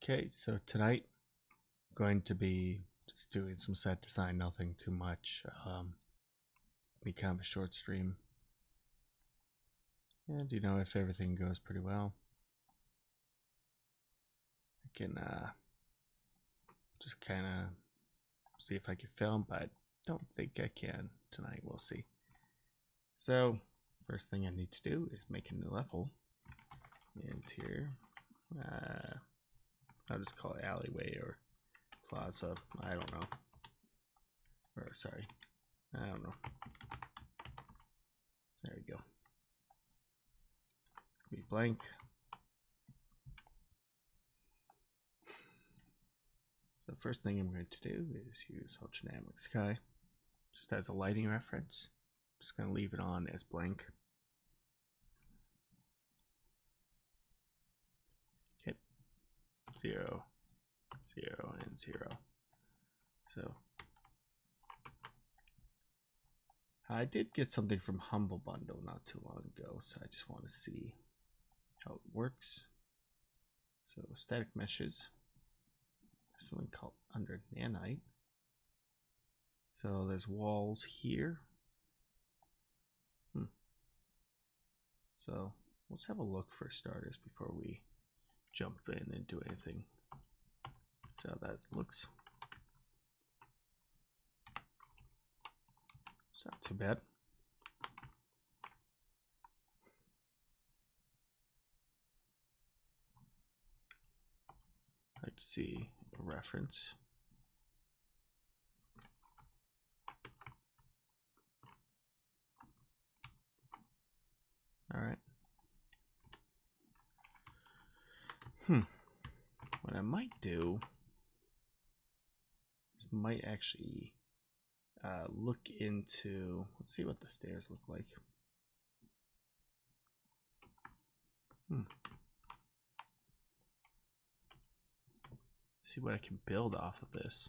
Okay, so tonight I'm going to be just doing some set design, nothing too much. Be kind of a short stream. And if everything goes pretty well, I can just kind of see if I can film, but don't think I can tonight. We'll see. So first thing I need to do is make a new level. And here, I'll just call it alleyway or plaza. I don't know. Or sorry, I don't know. There we go. It's gonna be blank. The first thing I'm going to do is use ultradynamic sky just as a lighting reference. Just going to leave it on as blank. Okay, 0, 0, and 0. So I did get something from Humble Bundle not too long ago, so I just want to see how it works. So static meshes. There's something called under nanite. So there's walls here. So let's have a look for starters before we jump in and do anything. So that looks. It's not too bad. I'd see a reference. All right. What I might do is might actually look into. Let's see what the stairs look like. See what I can build off of this.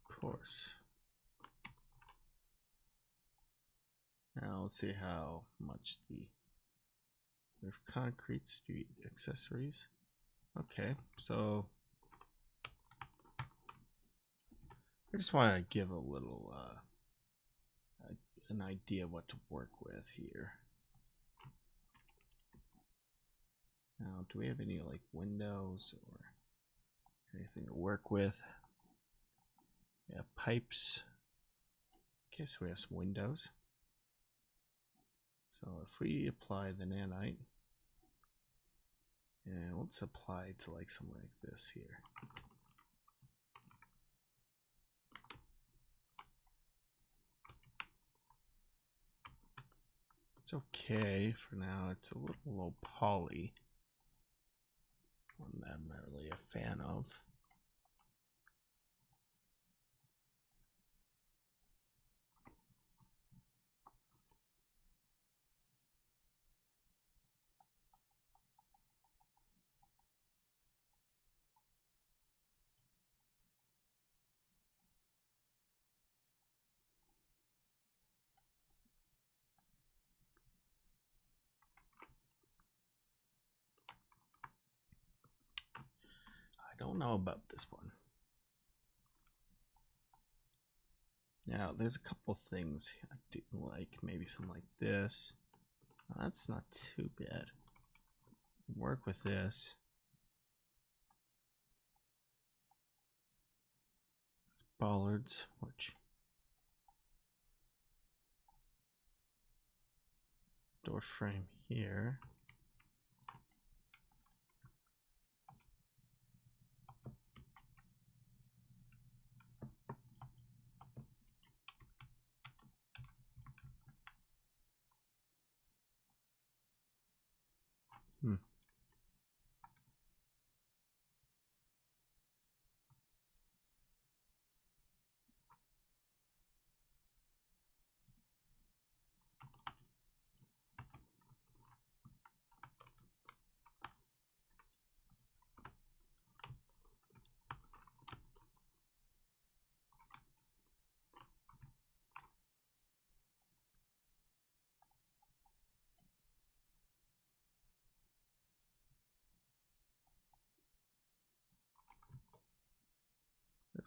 Of course. Now let's see how much we have concrete street accessories. Okay, so I just want to give a little an idea of what to work with here. Now, do we have any like windows or anything to work with? Yeah, pipes. Okay, so we have some windows. So if we apply the nanite, and let's apply to like something like this here. It's okay for now. It's a little low poly. One that I'm not really a fan of. I don't know about this one. Now, there's a couple things I do like. Maybe something like this. That's not too bad. Work with this. Bollards, which door frame here.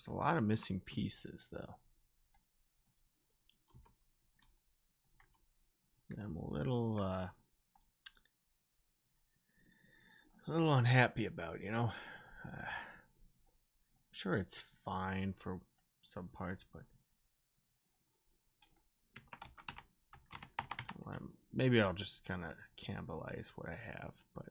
There's a lot of missing pieces, though. I'm a little unhappy about, you know. Sure, it's fine for some parts, but maybe I'll just kind of cannibalize what I have. But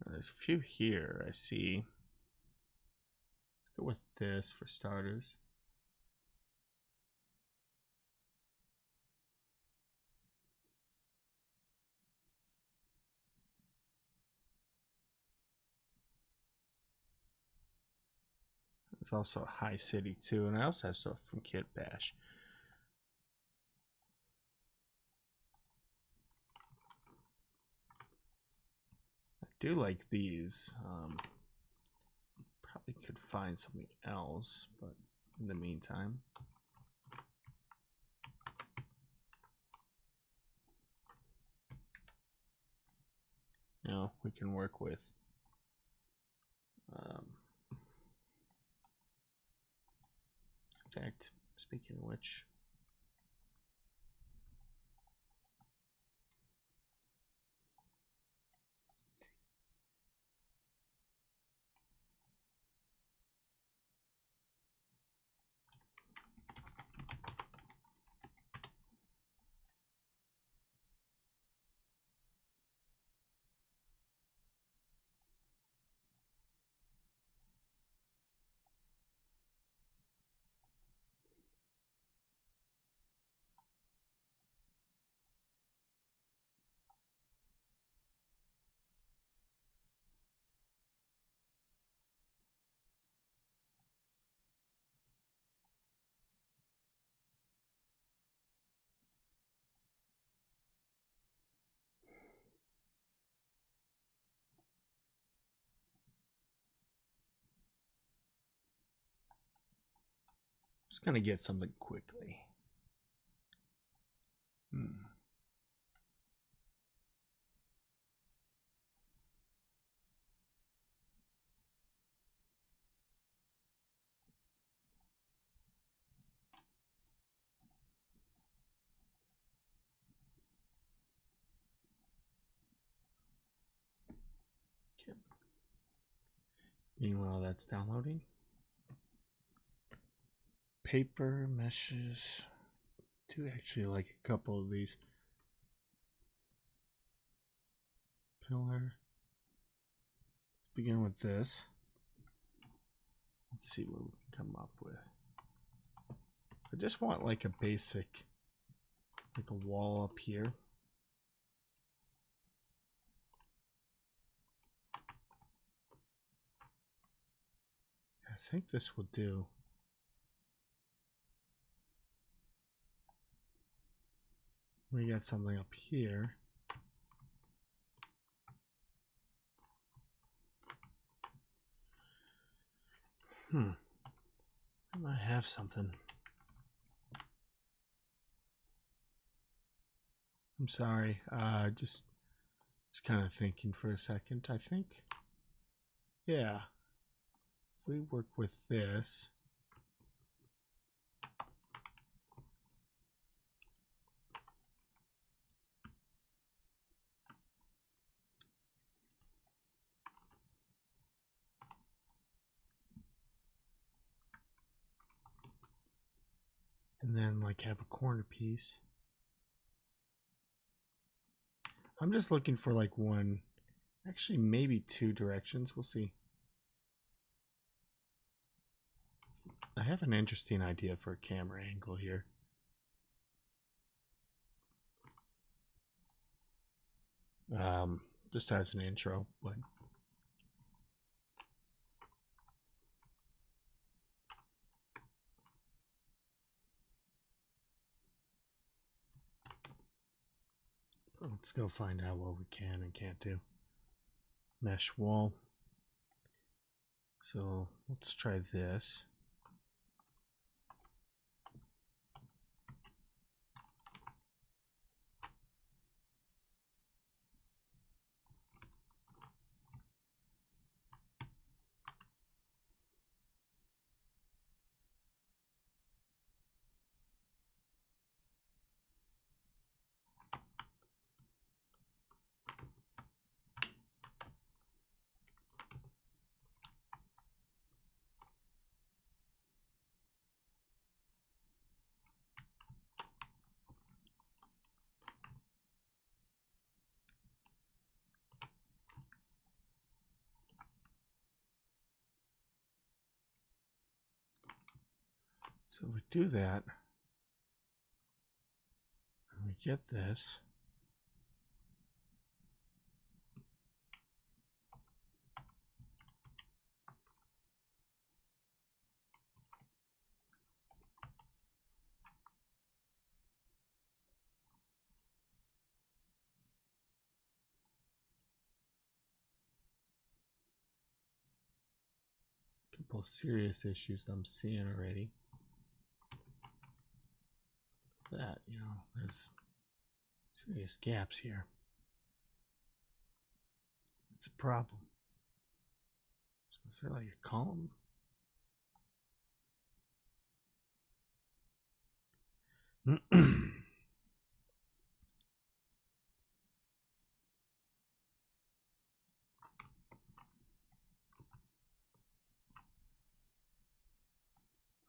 there's a few here I see. Let's go with this for starters. There's also High City too, and I also have stuff from Kit Bash. I do like these. Probably could find something else, but in the meantime, you know, we can work with in fact, speaking of which, just gonna get something quickly. Okay. Meanwhile, that's downloading. Paper meshes. I do actually like a couple of these. Pillar. Let's begin with this. Let's see what we can come up with. I just want like a basic, like a wall up here. I think this will do. We got something up here. I might have something. I'm sorry. Just kind of thinking for a second. I think, yeah, if we work with this. And then like have a corner piece. I'm just looking for like one, actually maybe two directions. We'll see. I have an interesting idea for a camera angle here. Just as an intro, but let's go find out what we can and can't do. Mesh wall. So let's try this. So if we do that, and we get this. Couple of serious issues I'm seeing already. That, you know, there's serious gaps here. It's a problem. So is there like a column? Or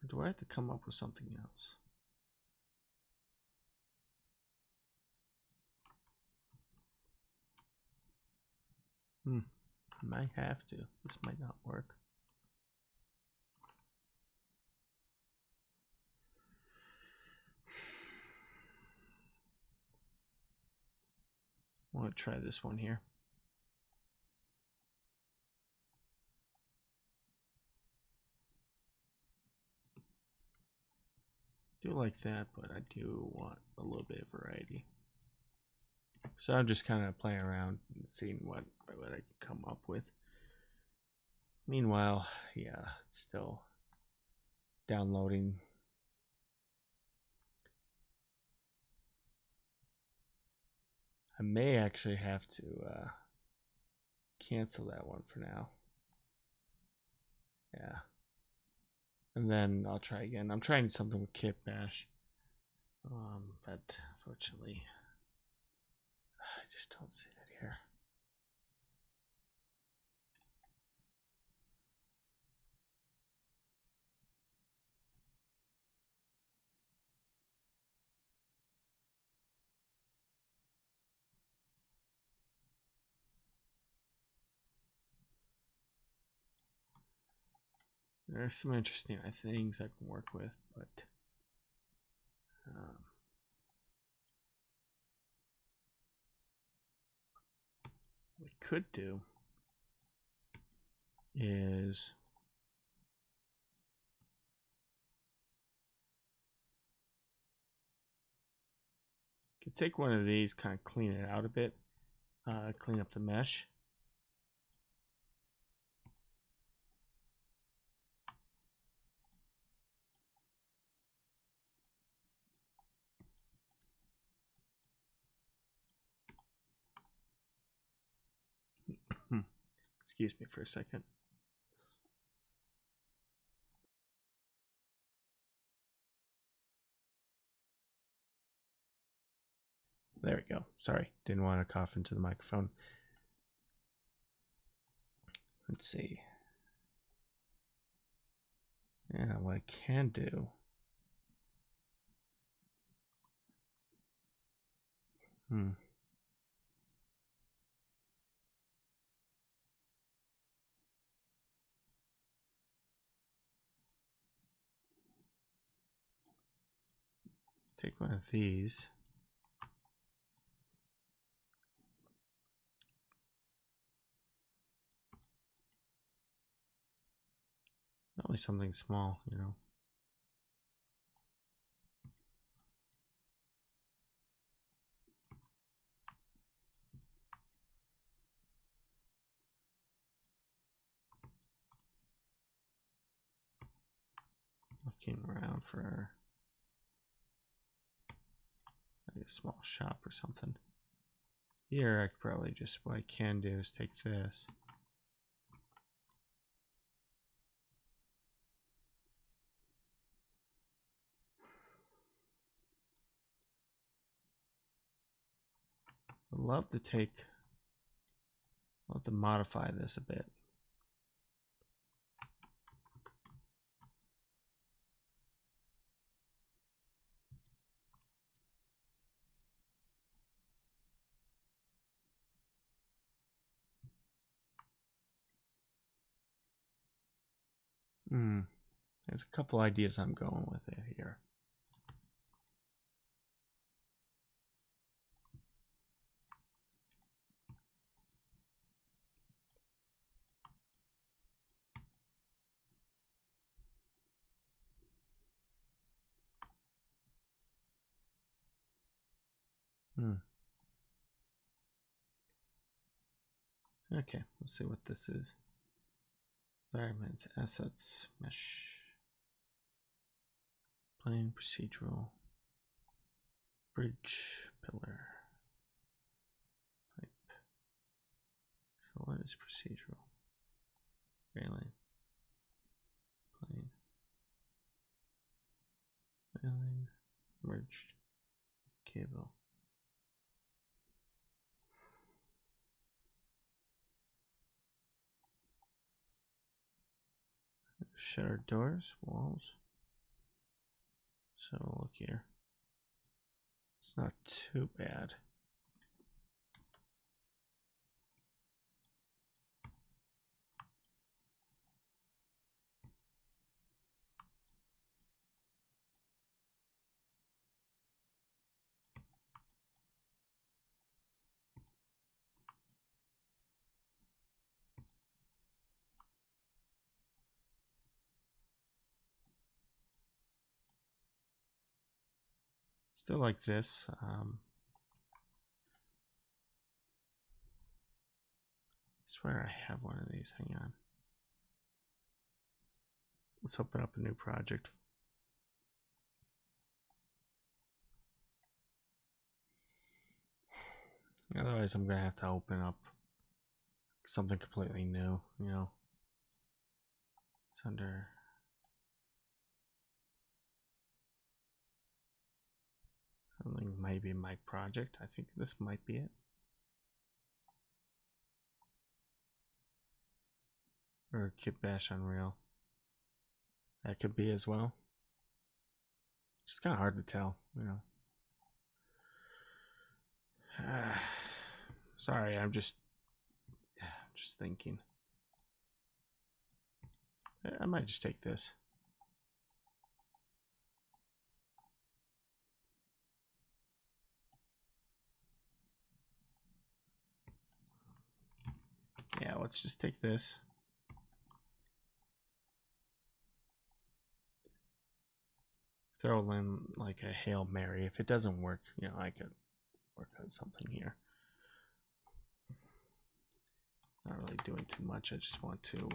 do I have to come up with something else? I might have to. This might not work. I want to try this one here. Do like that, but I do want a little bit of variety. So I'm just kind of playing around and seeing what I can come up with. Meanwhile, yeah, it's still downloading. I may actually have to cancel that one for now. Yeah. And then I'll try again. I'm trying something with Kit Bash. But unfortunately, I just don't see it here. There's some interesting things I can work with, but what we could do is could take one of these, kind of clean it out a bit, clean up the mesh. Excuse me for a second. There we go. Sorry, didn't want to cough into the microphone. Let's see. Yeah, what I can do. Take one of these. Only something small, you know. Looking around for like a small shop or something. Here, I could probably just, what I can do is take this. I'd love to modify this a bit. There's a couple ideas I'm going with it here. Okay, let's see what this is. Environment, assets, mesh, plane, procedural, bridge, pillar, pipe. So what is procedural? Railing, plane, railing, merged, cable. Shutter doors, walls. So look here. It's not too bad. Still like this. I swear I have one of these. Hang on. Let's open up a new project. Otherwise, I'm gonna have to open up something completely new. You know, it's under. Something maybe my project. I think this might be it. Or Kit Bash Unreal. That could be as well. It's kind of hard to tell, you know. Sorry, I'm just thinking. I might just take this. Yeah, let's just take this. Throw in like a Hail Mary. If it doesn't work, you know, I could work on something here. Not really doing too much. I just want to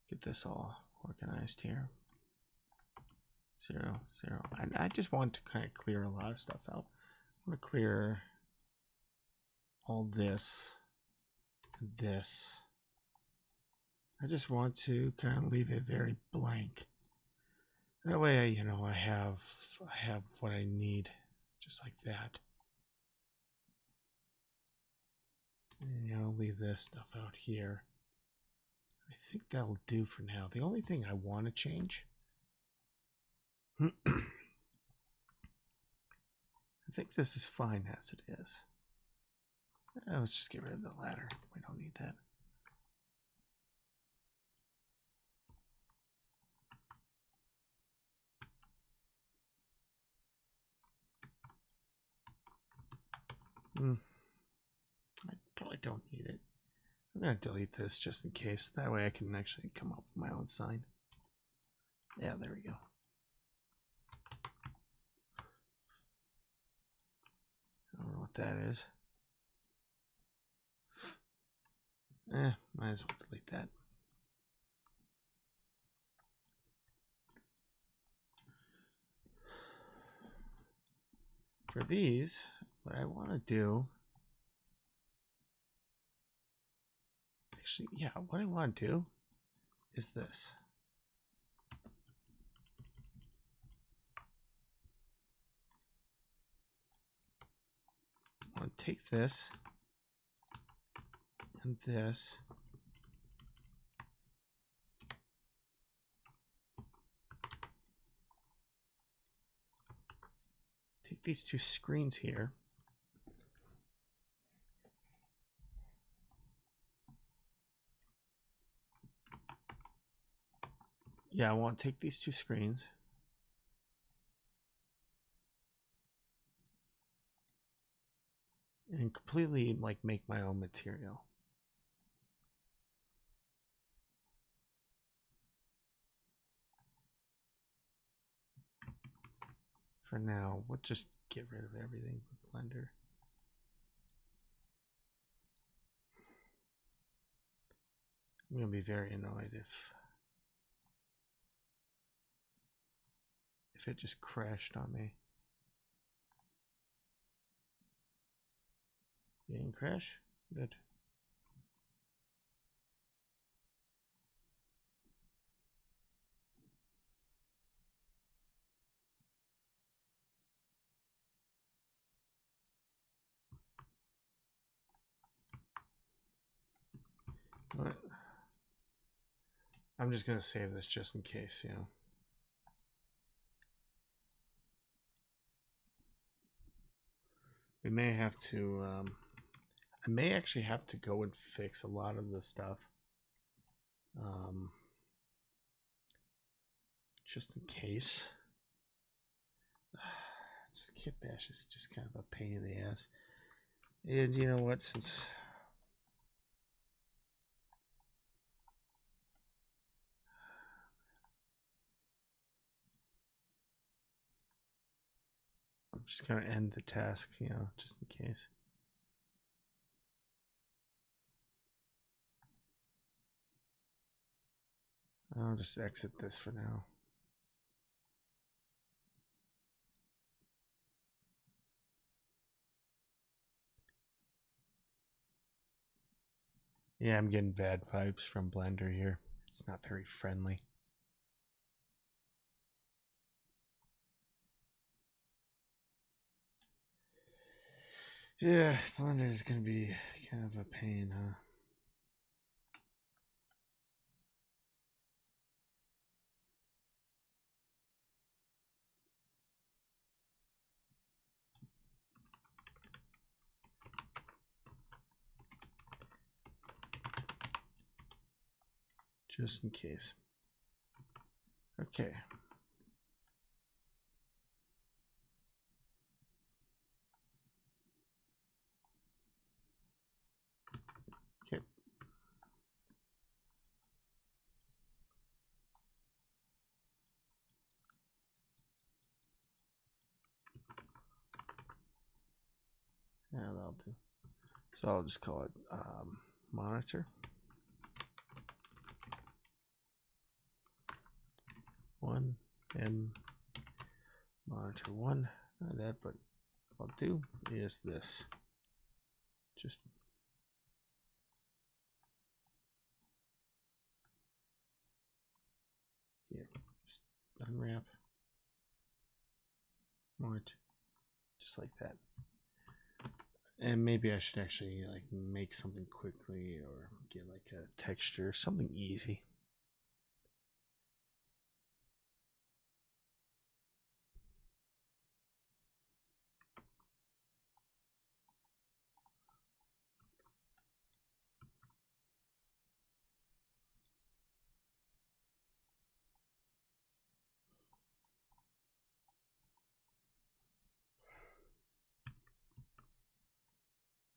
get this all organized here. 0, 0. And I just want to kind of clear a lot of stuff out. I'm going to clear all this. I just want to kind of leave it very blank. That way, you know, I have what I need, just like that. And, you know, leave this stuff out here. I think that'll do for now. The only thing I want to change, I think this is fine as it is. Let's just get rid of the ladder. We don't need that. I probably don't need it. I'm going to delete this just in case. That way I can actually come up with my own sign. Yeah, there we go. I don't know what that is. Might as well delete that. For these, what I want to do, actually, yeah, what I want to do is this. I want to take this and this. Take these two screens here. Yeah, I want to take these two screens. And completely like make my own material. For now, we'll just get rid of everything with Blender. I'm gonna be very annoyed if it just crashed on me. You didn't crash? Good. What? I'm just gonna save this just in case, you know. We may have to, I may actually have to go and fix a lot of the stuff. Just in case. Just kit bash is just kind of a pain in the ass. And you know what, since I'm just gonna end the task, you know, just in case. I'll just exit this for now. Yeah, I'm getting bad vibes from Blender here. It's not very friendly. Yeah, Blender is gonna be kind of a pain, huh? Just in case. Okay. Okay. Yeah, that'll do. So I'll just call it monitor. One M monitor one. Not that, but what I'll do is this. Just here. Just unwrap. Mart. Just like that. And maybe I should actually like make something quickly or get like a texture, something easy.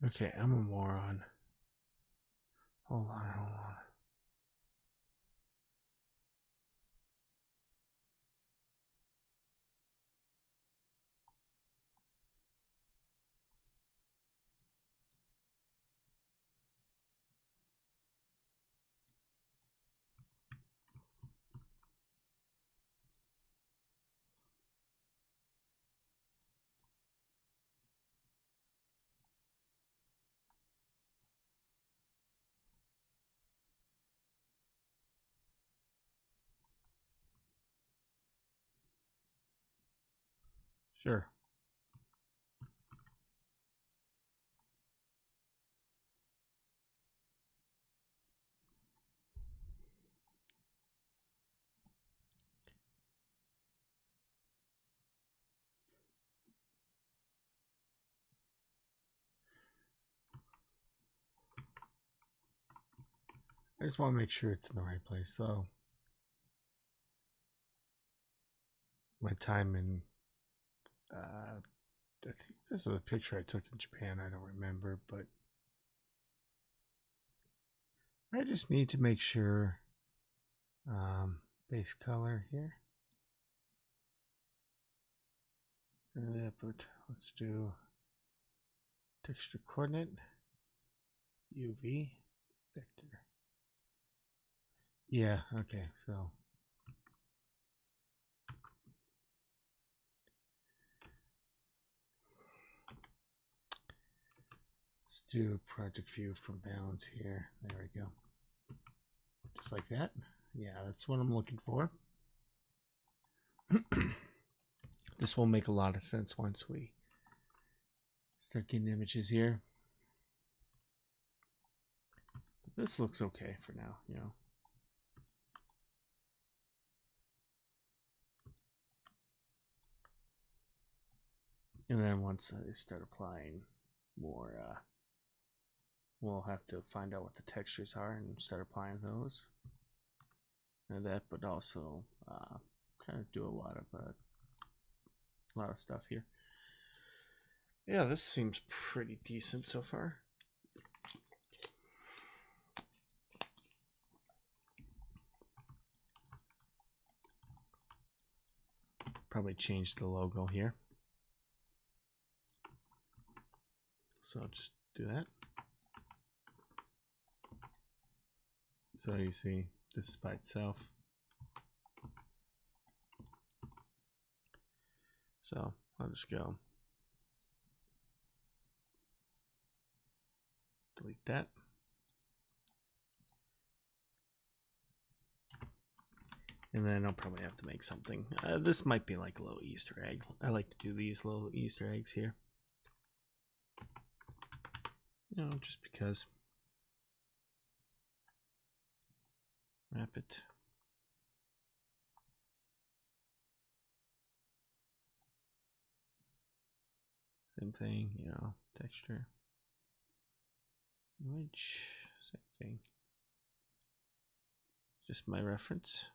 Okay, I'm a moron. Hold on, hold on. Sure. I just want to make sure it's in the right place. So my time in I think this was a picture I took in Japan. I don't remember, but I just need to make sure base color here. But let's do texture coordinate UV vector. Yeah, okay, so let's do project view from balance here. There we go. Just like that. Yeah, that's what I'm looking for. This will make a lot of sense once we start getting images here. But this looks okay for now, you know. And then once I start applying more, we'll have to find out what the textures are and start applying those. And that, but also kind of do a lot of stuff here. Yeah, this seems pretty decent so far. Probably change the logo here. So I'll just do that. So you see this by itself. So I'll just go delete that. And then I'll probably have to make something. This might be like a little Easter egg. I like to do these little Easter eggs here. You know, just because. Wrap it. Same thing, you know, texture. Image, same thing. Just my reference.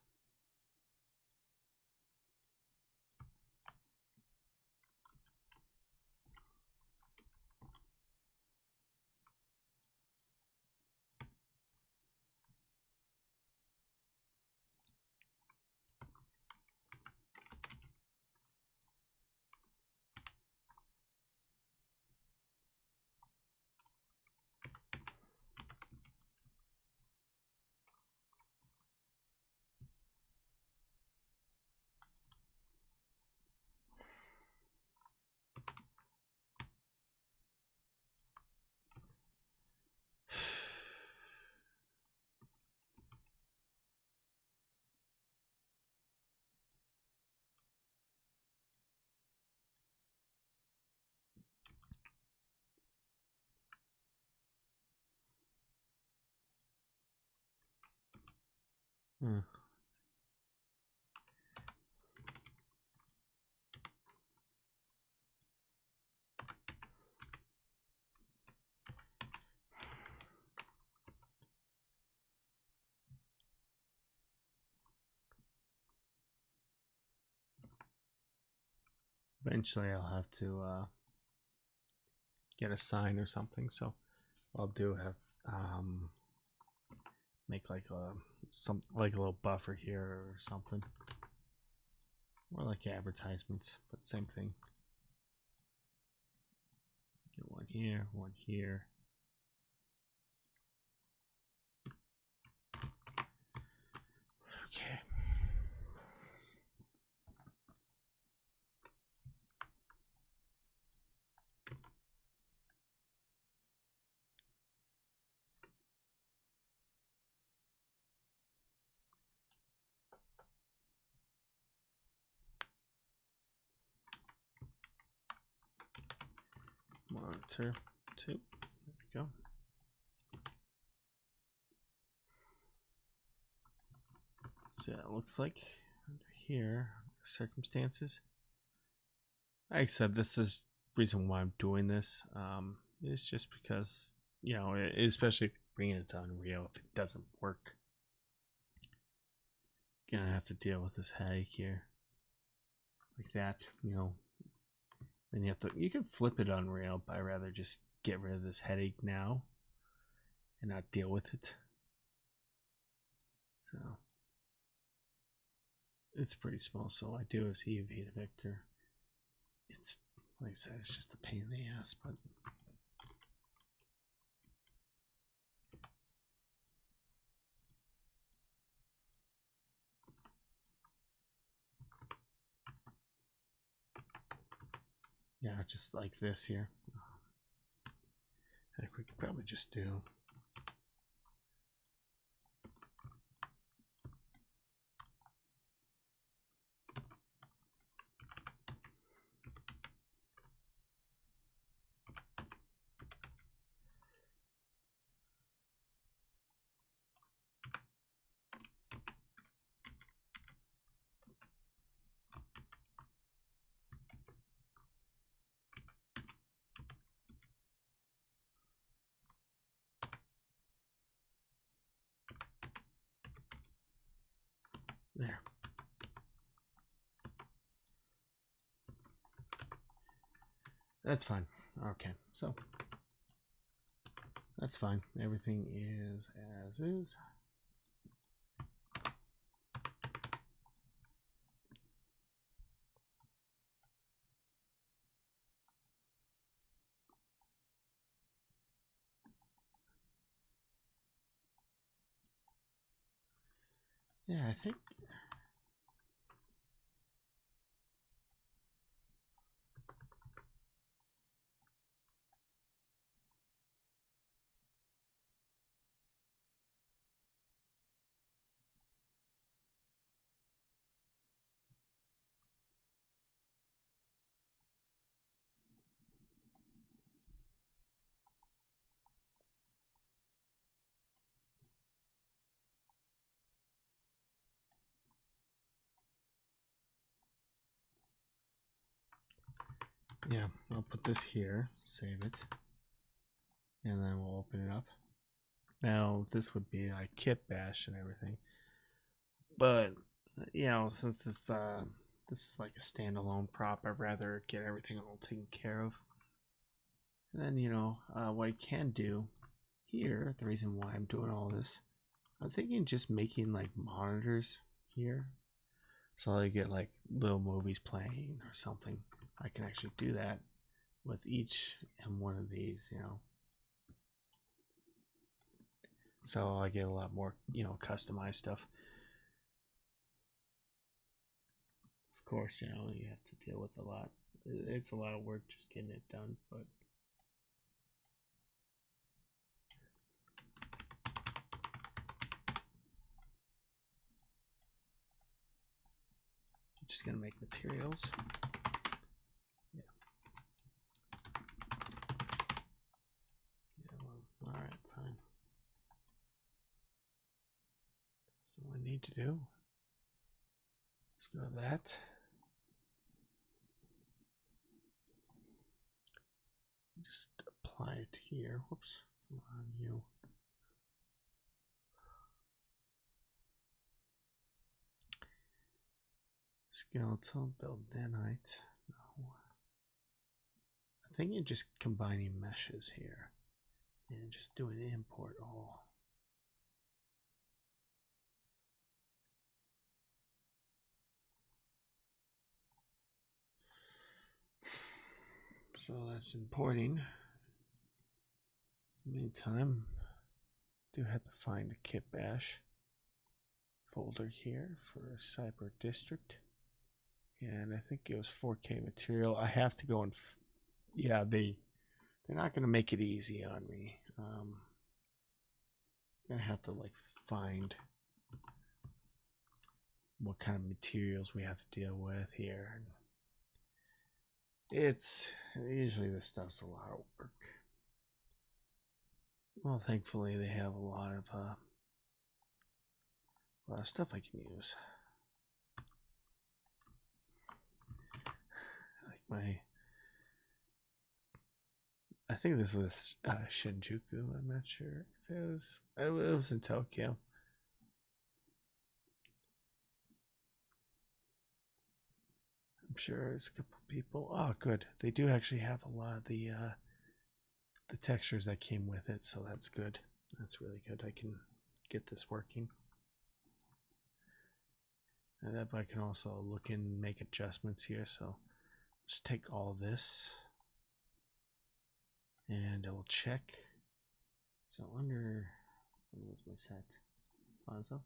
Eventually I'll have to get a sign or something, so I'll do have make like a little buffer here or something, or like advertisements, but same thing. Get one here, one here. Okay. Monitor 2. There we go. So yeah, it looks like under here, circumstances. Like I said, this is the reason why I'm doing this. It's just because, you know, especially if you're bringing it to Unreal, if it doesn't work, you're gonna have to deal with this headache here. like that, you know. Then you can flip it on Unreal, but I'd rather just get rid of this headache now and not deal with it. So it's pretty small, so I do as EV vector. It's like I said, it's just a pain in the ass, but yeah, just like this here. I think we could probably just do there. That's fine. Okay, so that's fine. Everything is as is. Yeah, I think yeah, I'll put this here, save it, and then we'll open it up. Now this would be like kit bash and everything, but you know, since this is like a standalone prop, I'd rather get everything all taken care of. And then you know what I can do here. The reason why I'm doing all this, I'm thinking just making like monitors here, so I get like little movies playing or something. I can actually do that with each and one of these, you know. So I get a lot more, you know, customized stuff. Of course, you know, you have to deal with a lot. It's a lot of work just getting it done, but I'm just gonna make materials. Yeah. Yeah, well, alright, fine. So what I need to do is go to that. Just apply it here. Whoops. Come on, you. Skeletal build nanite. No. I think you're just combining meshes here and just doing import all. So that's importing. Meantime, do have to find a kit bash folder here for Cyber District, and I think it was 4K material. I have to go and yeah, they're not gonna make it easy on me. Gonna have to like find what kind of materials we have to deal with here. It's usually this stuff's a lot of work. Well, thankfully they have a lot of stuff I can use. Like I think this was Shinjuku. I'm not sure if it was. It was in Tokyo. I'm sure there's a couple people. Oh, good. They do actually have a lot of the textures that came with it, so that's good. That's really good. I can get this working. And then I can also look and make adjustments here. So just take all of this and I will check. So under, what was my set? Fonzo.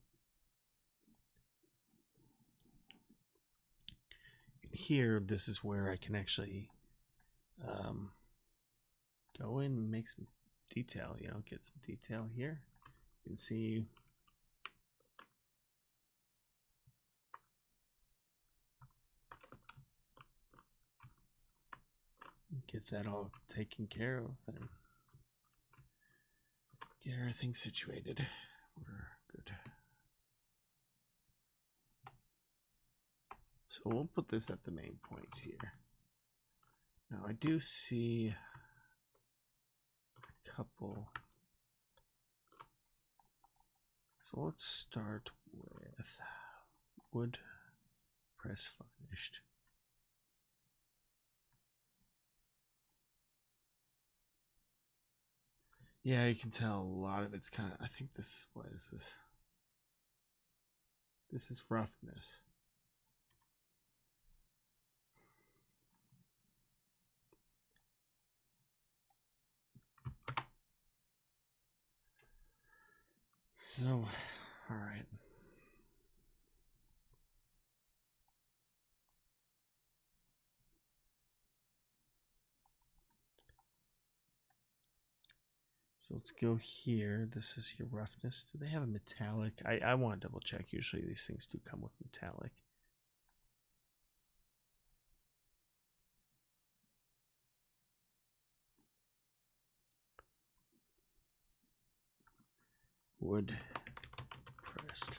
Here, this is where I can actually go in and make some detail, you know, get some detail here. You can see get that all taken care of and get everything situated. We're good. So we'll put this at the main point here. Now I do see a couple. So let's start with wood press varnished. Yeah, you can tell a lot of it's kind of, I think this, what is this? This is roughness. So, all right. So let's go here. This is your roughness. Do they have a metallic? I want to double check. Usually these things do come with metallic. Wood pressed.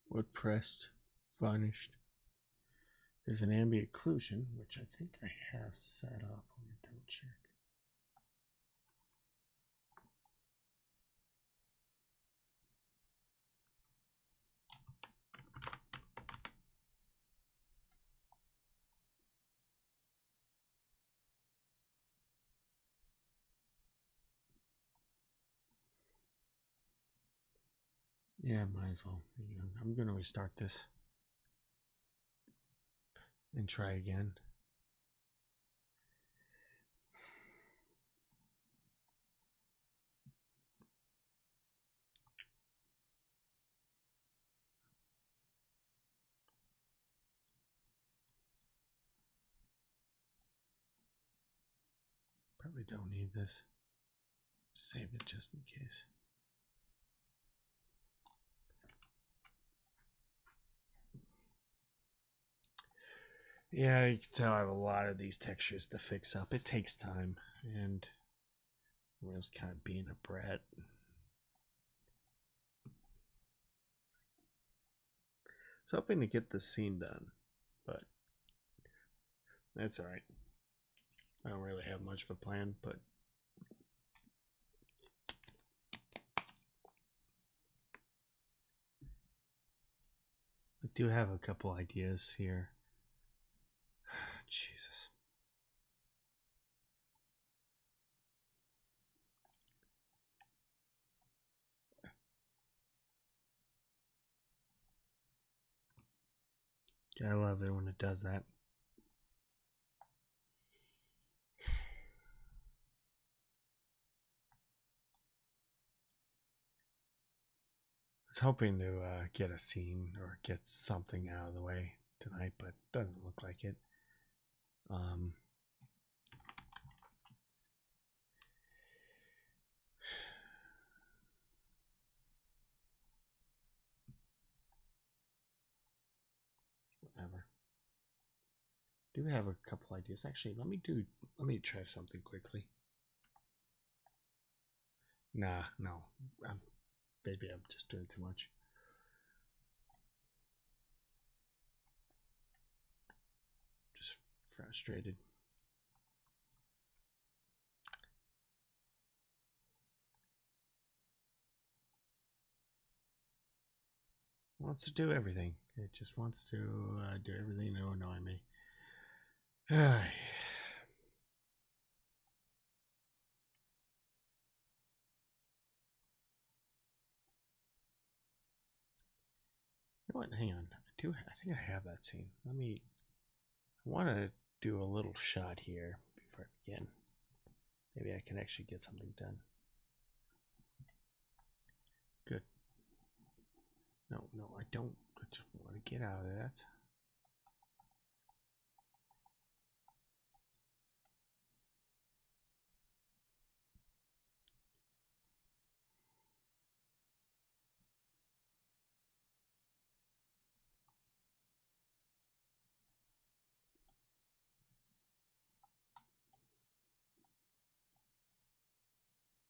Wood pressed, varnished. There's an ambient occlusion, which I think I have set up. Let me double check. Yeah, might as well. I'm going to restart this and try again. Probably don't need this. Save it just in case. Yeah, you can tell I have a lot of these textures to fix up. It takes time, and I was kind of being a brat. I was hoping to get the scene done, but that's alright. I don't really have much of a plan, but I do have a couple ideas here. Jesus. I love it when it does that. I was hoping to get a scene or get something out of the way tonight, but doesn't look like it. Whatever. do have a couple ideas. Actually, let me try something quickly. Nah, no. Maybe I'm just doing too much. Just frustrated. Wants to do everything. It just wants to do everything to annoy me. You know what? Hang on. I think I have that scene. I want to do a little shot here before I begin. Maybe I can actually get something done. Good. No, I don't. I just want to get out of that.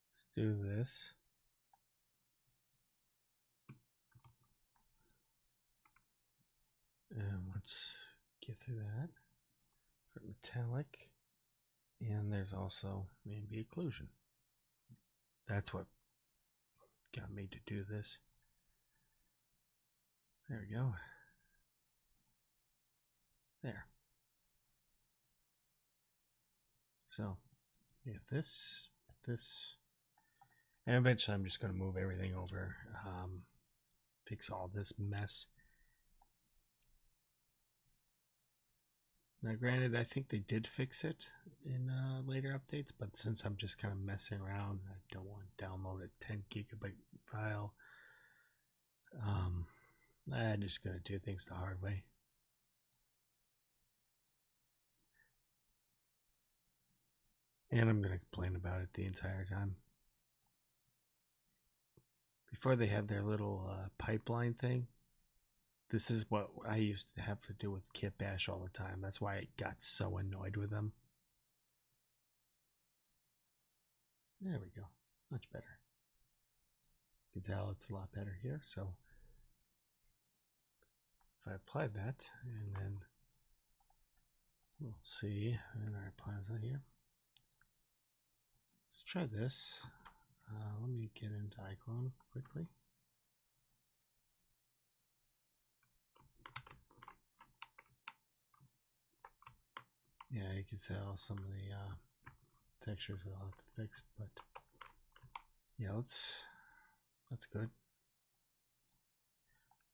Let's do this. And let's get through that. For metallic. And there's also maybe occlusion. That's what got me to do this. There we go. There. So, we have this, and eventually I'm just going to move everything over, fix all this mess. Now, granted, I think they did fix it in later updates, but since I'm just kind of messing around, I don't want to download a 10 gigabyte file. I'm just going to do things the hard way. And I'm going to complain about it the entire time. Before they had their little pipeline thing, this is what I used to have to do with Kit Bash all the time. That's why I got so annoyed with them. There we go. Much better. You can tell it's a lot better here. So if I apply that, and then we'll see in our plaza here. Let's try this. Let me get into iclone quickly. Yeah, you can tell some of the textures I'll have to fix, but yeah, that's good.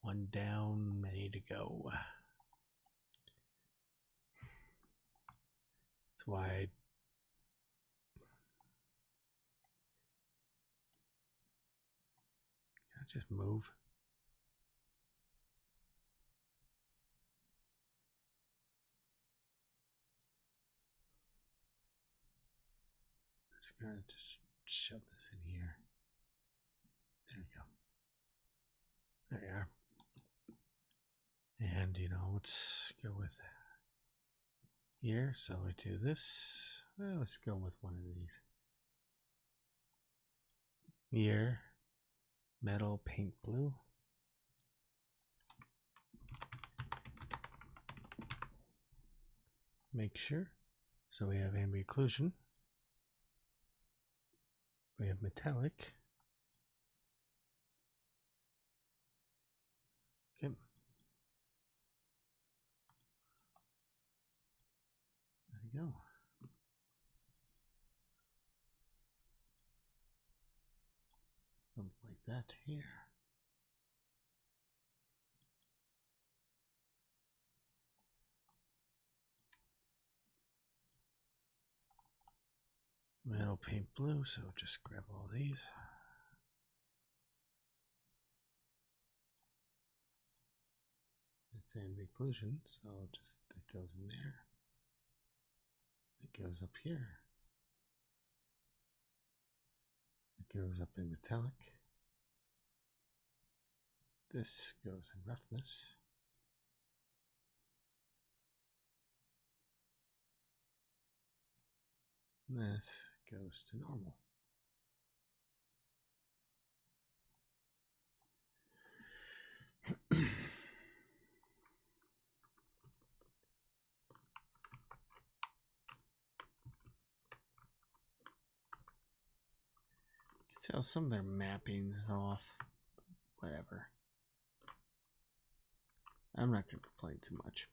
One down, many to go. That's why I just move. Just gonna just shove this in here. There we go. There we are. And let's go with here. So I do this. Well, let's go with one of these. Here, metal paint blue. Make sure. So we have ambient occlusion. We have metallic. Okay. There we go. Something like that here. Metal paint blue, so just grab all these. It's ambient occlusion, so just that goes in there. It goes up here. It goes up in metallic. This goes in roughness. This goes to normal. So some of their mapping is off. Whatever. I'm not going to complain too much.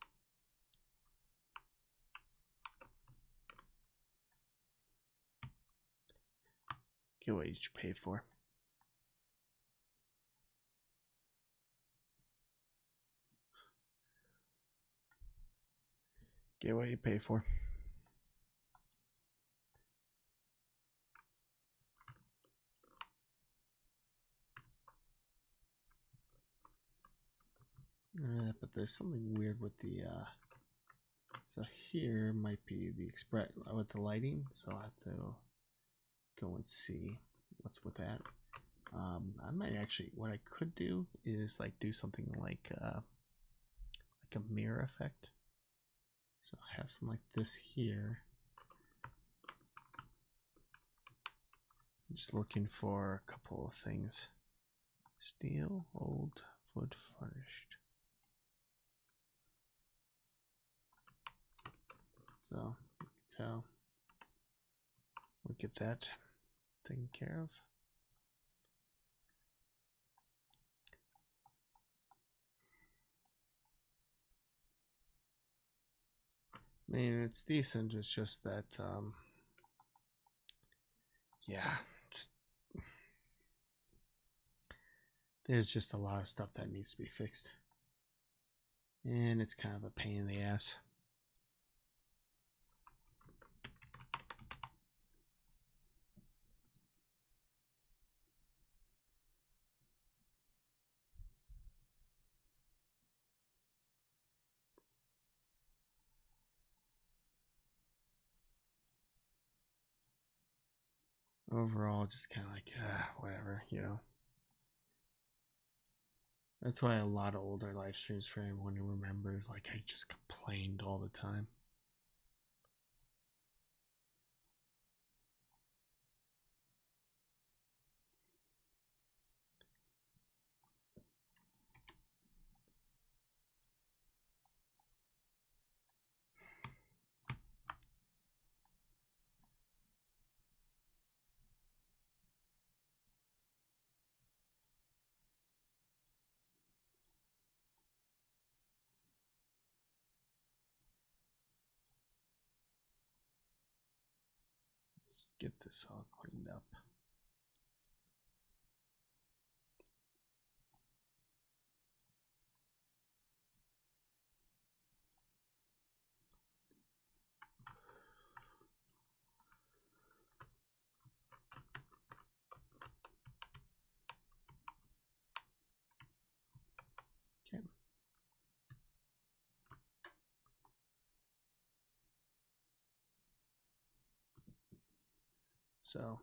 Get what you should pay for. Get what you pay for. But there's something weird with the so here might be the express with the lighting, so I'll have to go and see what's with that. I might actually, what I could do is like do something like a mirror effect. So I have something like this here. I'm just looking for a couple of things. Steel, old, wood furnished. So, tell we'll get that taken care of. I mean, it's decent. It's just that, yeah, just there's just a lot of stuff that needs to be fixed, and it's kind of a pain in the ass. Overall, just kind of like, whatever, you know. That's why a lot of older live streams, for everyone who remembers, like I just complained all the time. Get this all cleaned up. Okay. So,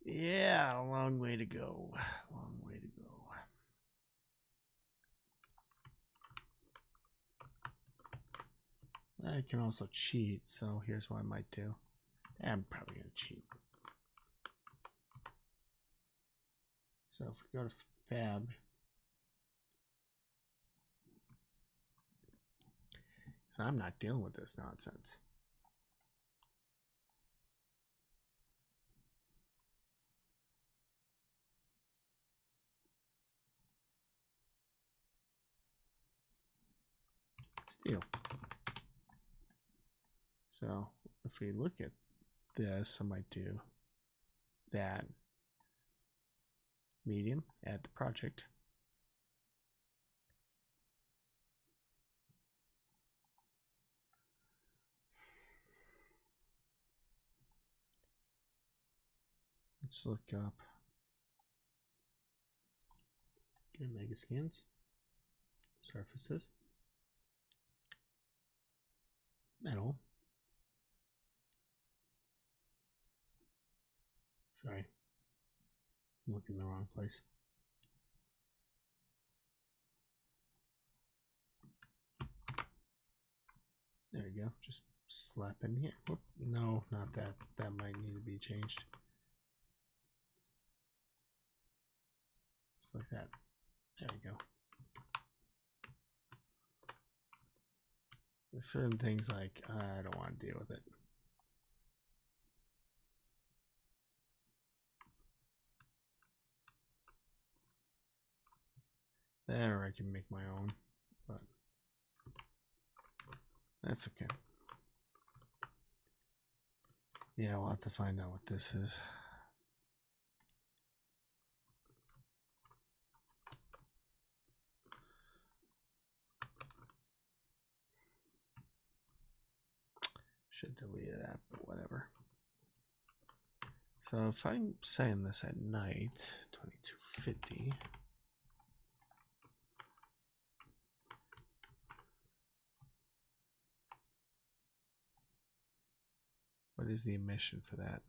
yeah, a long way to go. Long way to go. I can also cheat, so here's what I might do. I'm probably going to cheat. So if we go to Fab, so I'm not dealing with this nonsense. Steel. So if we look at this, I might do that. Medium, add the project. Let's look up mega scans, surfaces, metal. Sorry, I'm looking in the wrong place. There we go. Just slap in here. Whoop. No, not that. That might need to be changed. Just like that. There we go. There's certain things like I don't want to deal with it. There, I can make my own, but that's okay. Yeah, we'll have to find out what this is. Should delete that, but whatever. So if I'm saying this at night, 2250. What is the emission for that?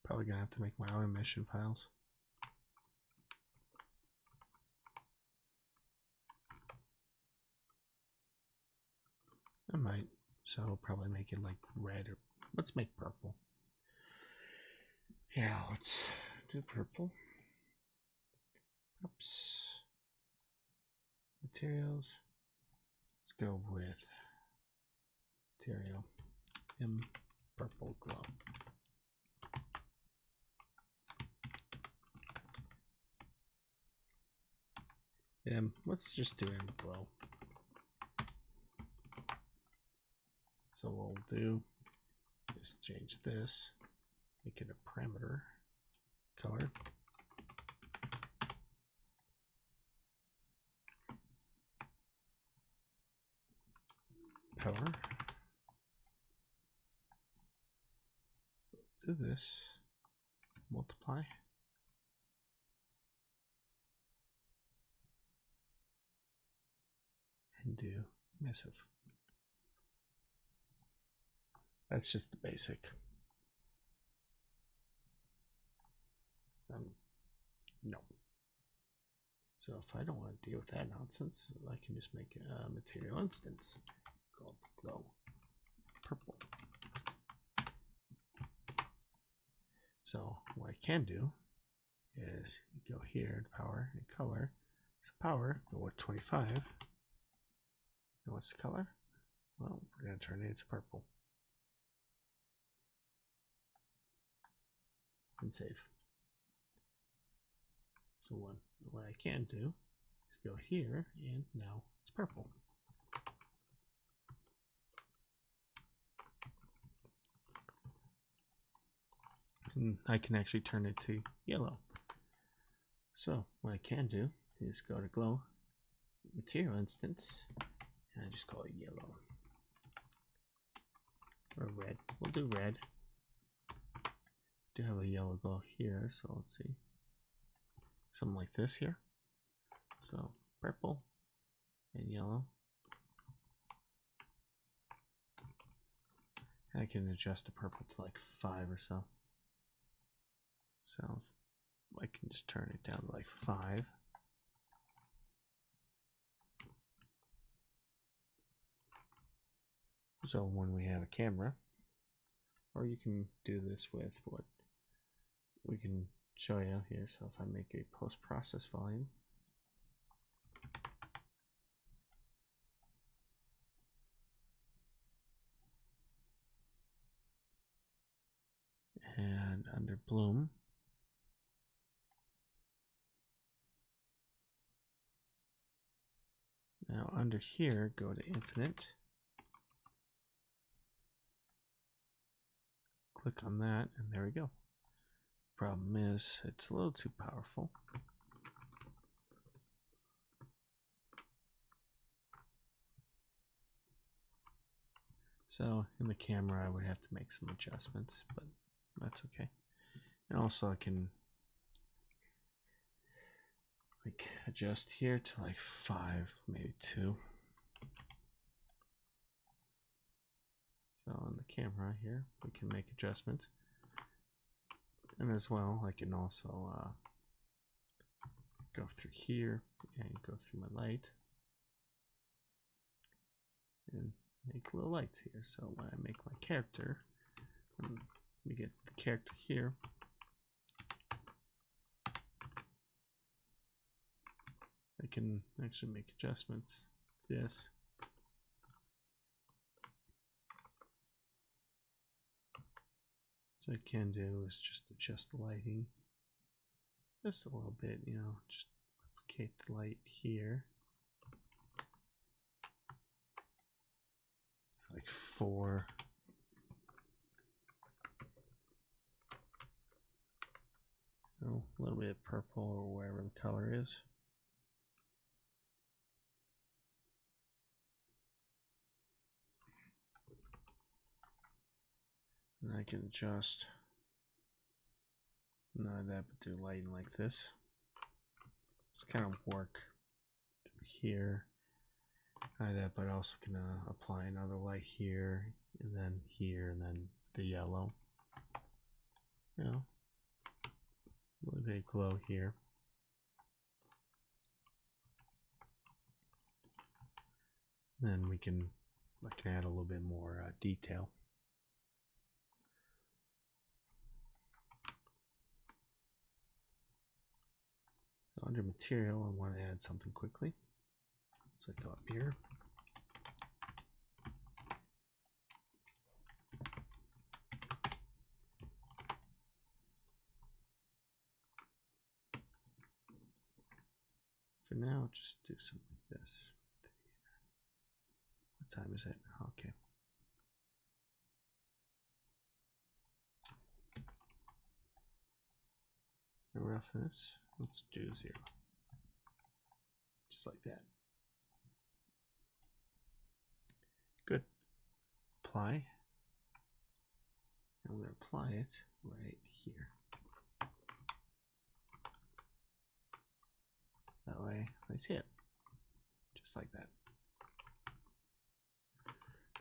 Probably gonna have to make my own emission files. I might. So I'll probably make it like red, or let's make purple. Yeah, let's do purple. Oops. Materials. Let's go with material purple glow. Let's just do glow. So what we'll do is change this, make it a parameter color. Power. Do this, multiply. And do massive. That's just the basic. No. So if I don't want to deal with that nonsense, I can just make a material instance called glow purple. So what I can do is go here to power and color. So power, go with 25. And what's the color? Well, we're going to turn it into purple. And save. So what I can do is go here, and now it's purple. And I can actually turn it to yellow. So what I can do is go to glow material instance, and I just call it yellow. Or red. We'll do red. Do have a yellow glow here, so let's see. Something like this here. So purple and yellow. I can adjust the purple to like 5 or so. So I can just turn it down to like 5. So when we have a camera, or you can do this with what we can show you here. So if I make a post-process volume, and under bloom, now under here, go to infinite, click on that, and there we go. Problem is, it's a little too powerful. So in the camera, I would have to make some adjustments, but that's okay. And also I can like adjust here to like 5, maybe 2. So on the camera here, we can make adjustments. And as well, I can also go through here and go through my light and make little lights here. So when I make my character, let me get the character here. I can actually make adjustments. This. So I can do is just adjust the lighting just a little bit, you know, just replicate the light here. It's like 4. So a little bit of purple or wherever the color is. And I can adjust not that, but do lighting like this. Just kind of work through here. Not that, but also can apply another light here, and then the yellow. You know, a little bit of glow here. Then I can add a little bit more detail. So under material, I want to add something quickly. So I go up here. For now, just do something like this. What time is it? Okay. The roughness, let's do 0. Just like that. Good. Apply. And we're going to apply it right here. That way I see it. Just like that.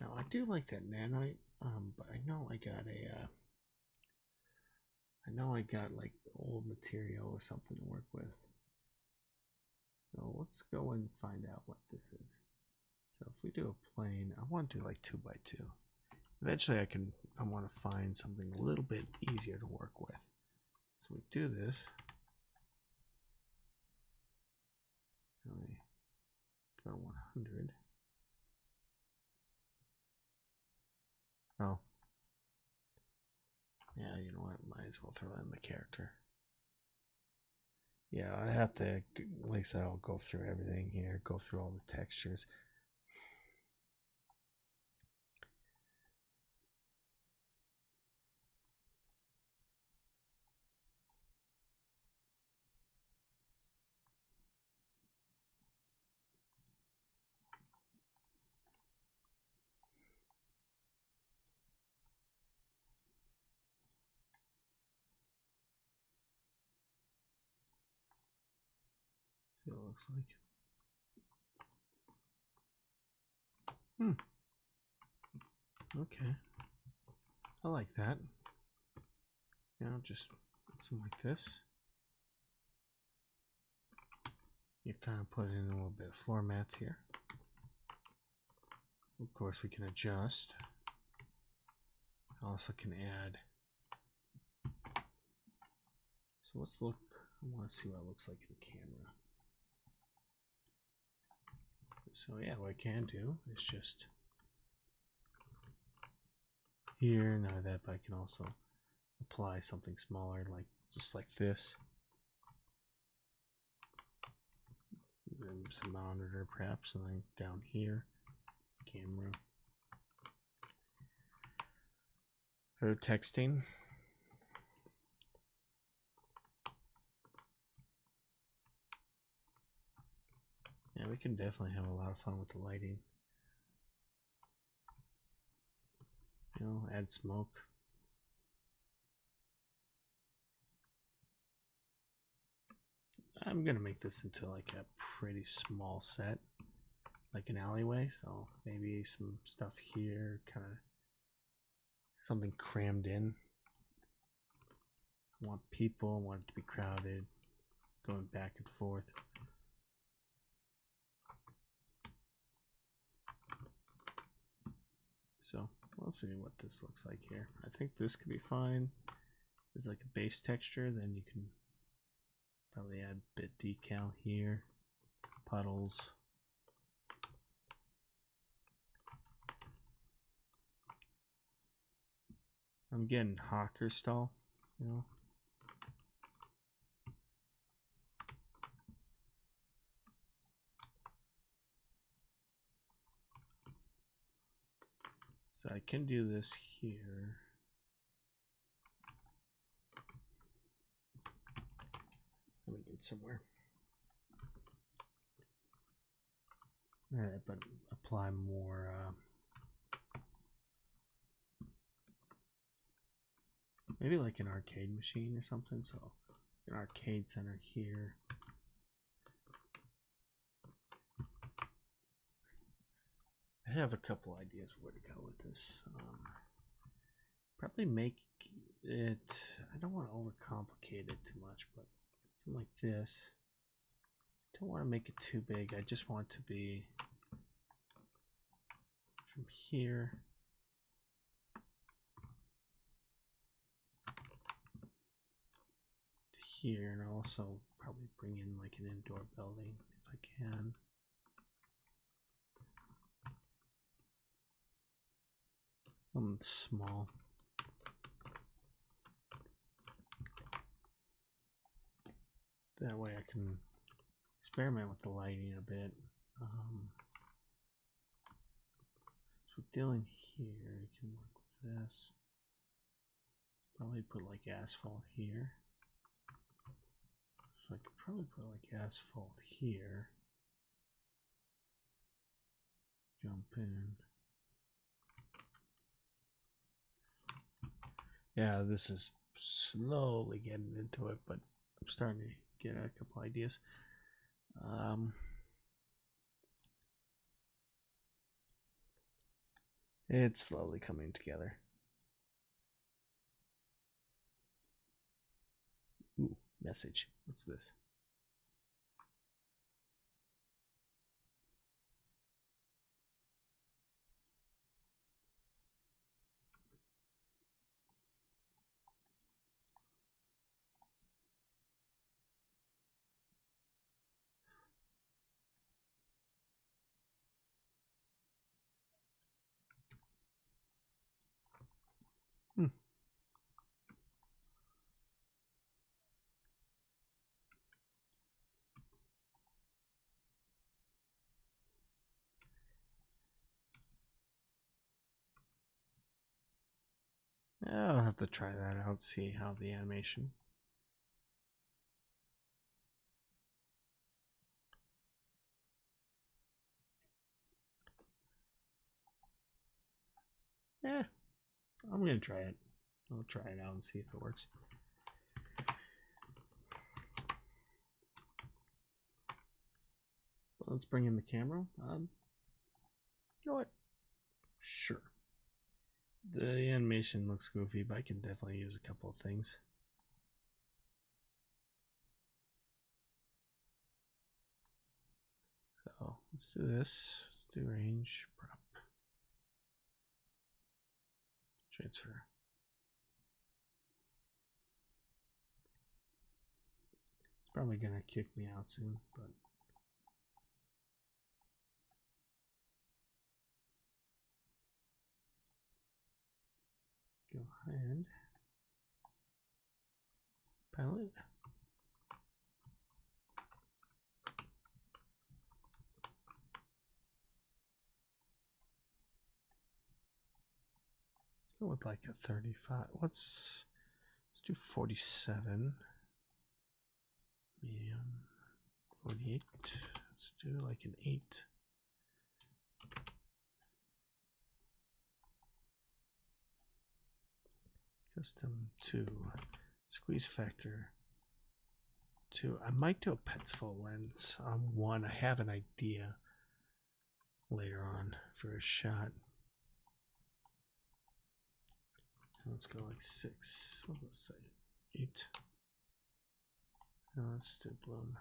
Now I do like that nanite, but I know I got like old material or something to work with. So let's go and find out what this is. So if we do a plane, I want to do like 2x2. Eventually I want to find something a little bit easier to work with. So we do this. Really go to 100. Oh. Yeah, you know what? Might as well throw in the character. Yeah, I have to, like I said, I'll go through everything here, go through all the textures. See what it looks like. Okay. I like that. You know, just something like this. You kind of put in a little bit of floor mats here. Of course, we can adjust. Also can add. So let's look. I want to see what it looks like in the camera. So yeah, what I can do is just here, now that, but I can also apply something smaller, like just like this. Then some monitor perhaps, and then down here, camera. For texting. Yeah, we can definitely have a lot of fun with the lighting. You know, add smoke. I'm gonna make this into like a pretty small set, like an alleyway. So maybe some stuff here, kind of something crammed in. I want people, I want it to be crowded, going back and forth. So we'll see what this looks like here. I think this could be fine. There's like a base texture, then you can probably add bit decal here, puddles. I'm getting Hawker style, you know. So I can do this here. Let me get somewhere. Alright, but apply more maybe like an arcade machine or something. So an arcade center here. I have a couple ideas where to go with this. Probably make it, I don't want to overcomplicate it too much, but something like this. Don't want to make it too big. I just want it to be from here to here, and also probably bring in like an indoor building if I can. Small. That way I can experiment with the lighting a bit. So dealing here, you can work with this. Probably put like asphalt here. So I could probably put like asphalt here. Jump in. Yeah, this is slowly getting into it, but I'm starting to get a couple ideas. It's slowly coming together. Ooh, message. What's this? I'll have to try that out, see how the animation. Yeah, I'm gonna try it. I'll try it out and see if it works. But let's bring in the camera. You know what? Sure. The animation looks goofy, but I can definitely use a couple of things. So let's do this. Let's do range, prop, transfer. It's probably gonna kick me out soon, but go ahead. Palette. Let's go with like a 35. Let's do 47. Medium. 48. Let's do like an 8. Custom 2. Squeeze factor 2. I might do a Petzval lens on 1. I have an idea later on for a shot. let's go like 6. What let's say 8. Now let's do bloom.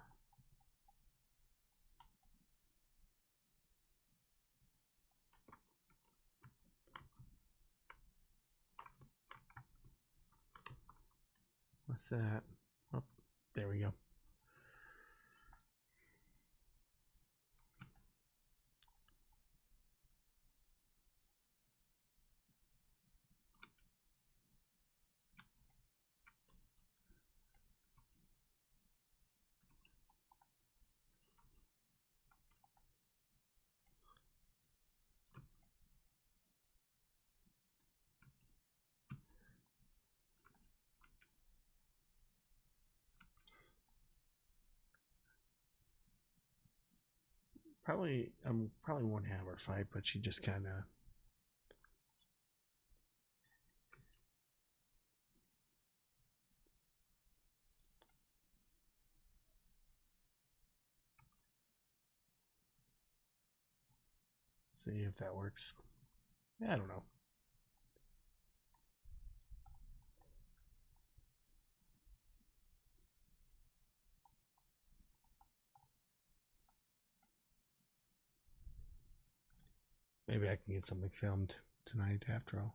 What's that? Oh, there we go. Probably won't have her fight, but she just kind of see if that works. Yeah, I don't know. Maybe I can get something filmed tonight after all.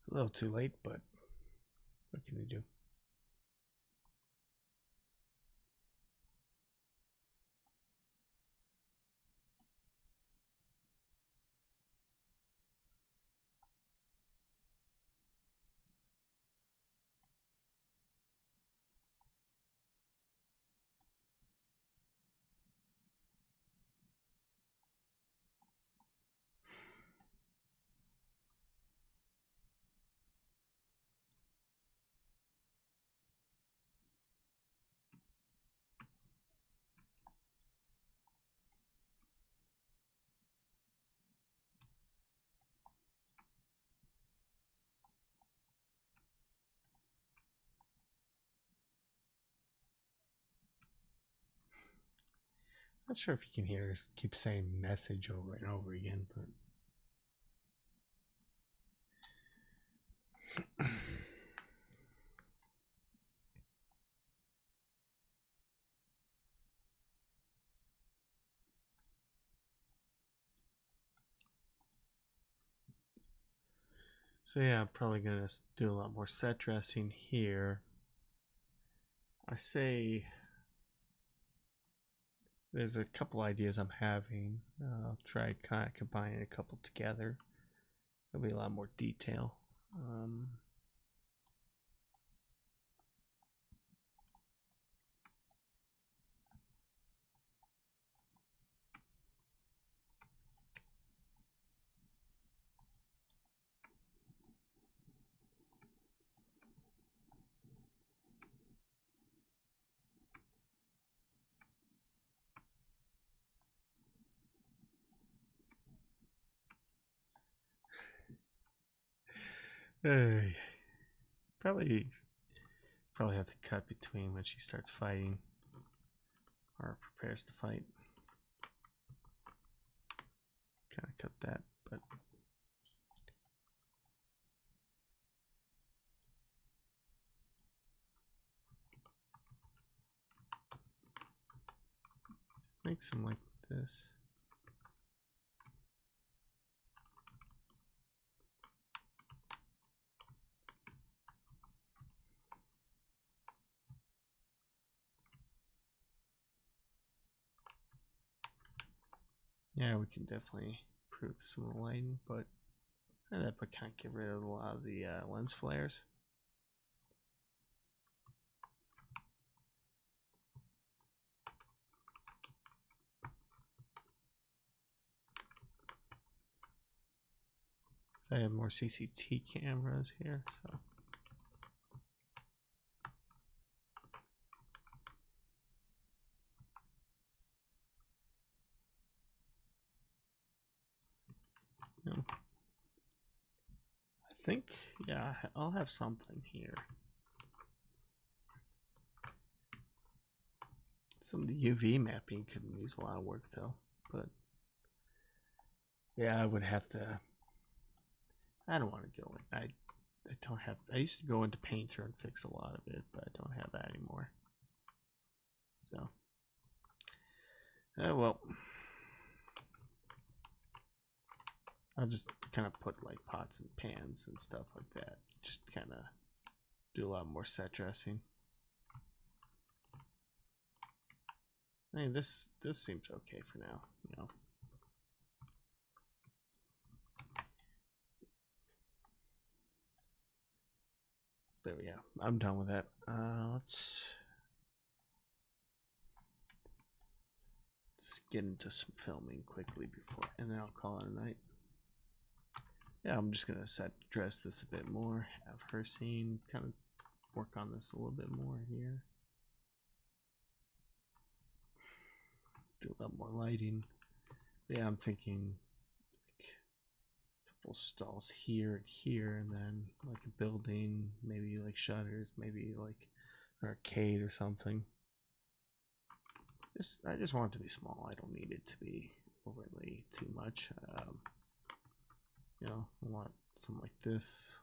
A little too late, but what can you do? Not sure if you can hear us keep saying message over and over again, but so yeah, I'm probably gonna do a lot more set dressing here. I say there's a couple ideas I'm having. I'll try kind of combining a couple together. There'll be a lot more detail. Probably have to cut between when she starts fighting or prepares to fight. Kind of cut that, but make some like this. Yeah, we can definitely improve some of the lighting, but I can't get rid of a lot of the lens flares. I have more CCT cameras here, so no. I think, yeah, I'll have something here. Some of the UV mapping could use a lot of work though, but yeah, I would have to. I don't want to go in. I don't have. I used to go into Painter and fix a lot of it, but I don't have that anymore. So, well, I'll just kind of put like pots and pans and stuff like that. Just kind of do a lot more set dressing. I mean, this seems okay for now, you know. There we go. I'm done with that. Let's get into some filming quickly before, and then I'll call it a night. Yeah, I'm just gonna set dress this a bit more, have her scene, kind of work on this a little bit more here. Do a lot more lighting. But yeah, I'm thinking like a couple stalls here and here, and then like a building, maybe like shutters, maybe like an arcade or something. I just want it to be small. I don't need it to be overly too much. You know, I want something like this.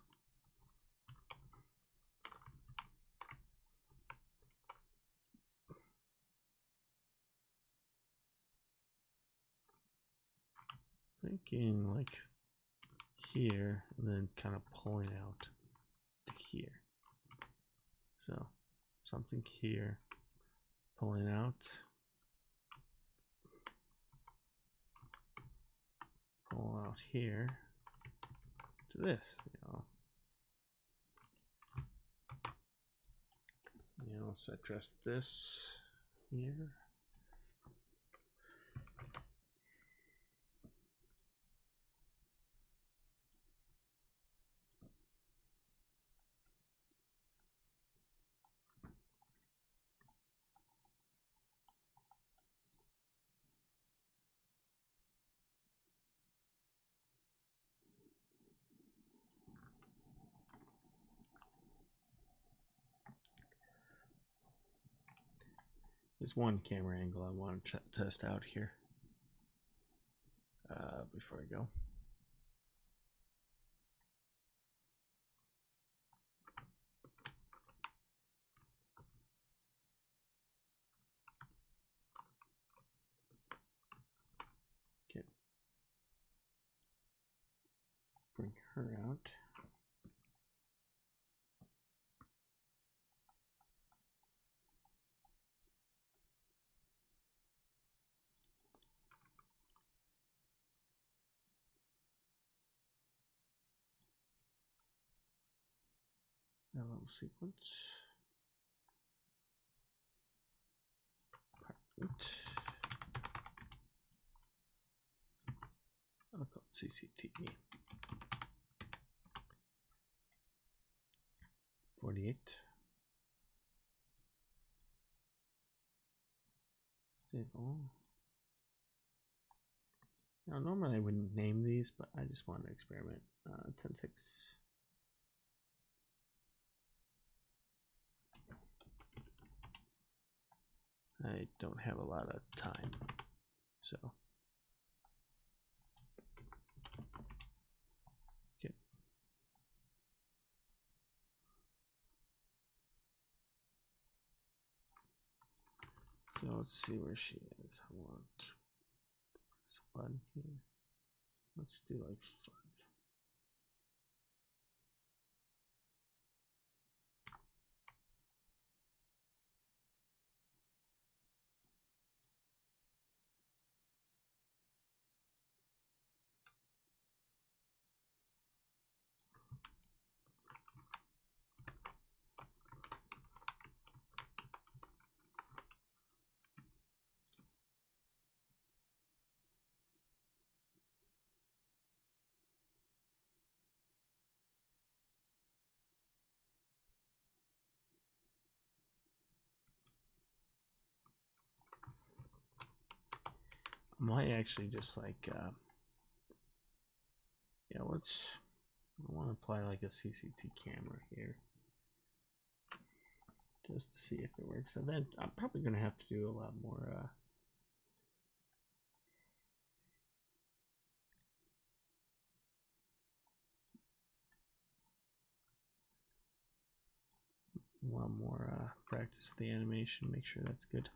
Thinking like here, and then kind of pulling out to here. So something here, pulling out, pull out here to this, set dress this here. There's one camera angle I want to test out here before I go. Okay. Bring her out. A little sequence. Apartment. I'll call it CCTV. 48. Save all. Now, normally I wouldn't name these, but I just wanted to experiment. 10.6. I don't have a lot of time, so. Okay. So let's see where she is. I want this one here. Let's do like 5. I might actually just like, yeah, I want to apply like a CCT camera here. Just to see if it works. And then I'm probably going to have to do a lot more, want more practice with the animation, make sure that's good.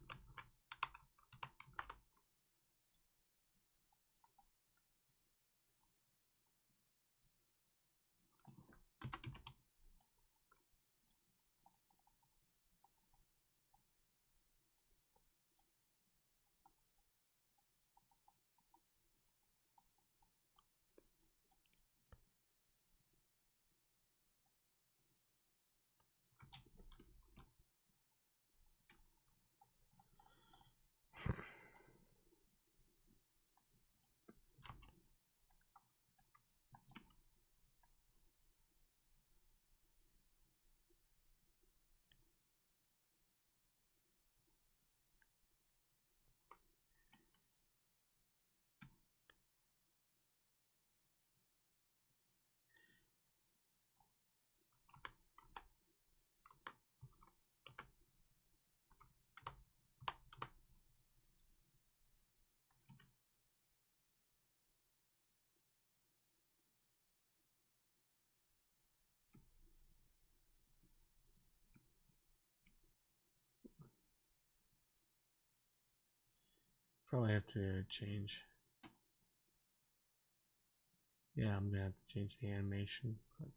Probably have to change. Yeah, I'm gonna have to change the animation. But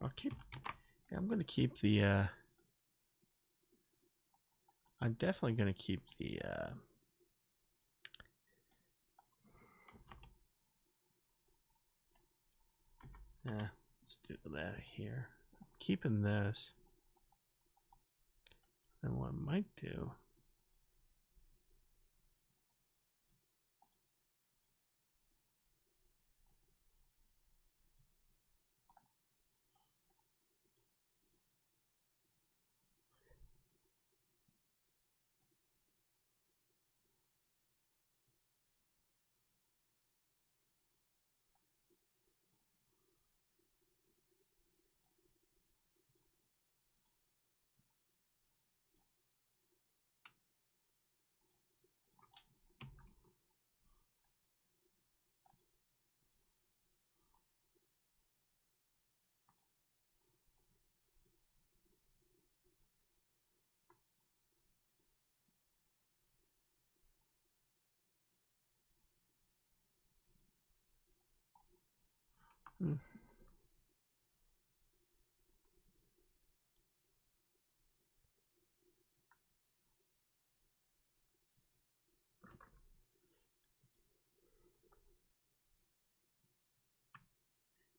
I'll keep. Yeah, I'm gonna keep the. I'm definitely gonna keep the. Let's do that here. I'm keeping this. And what I might do.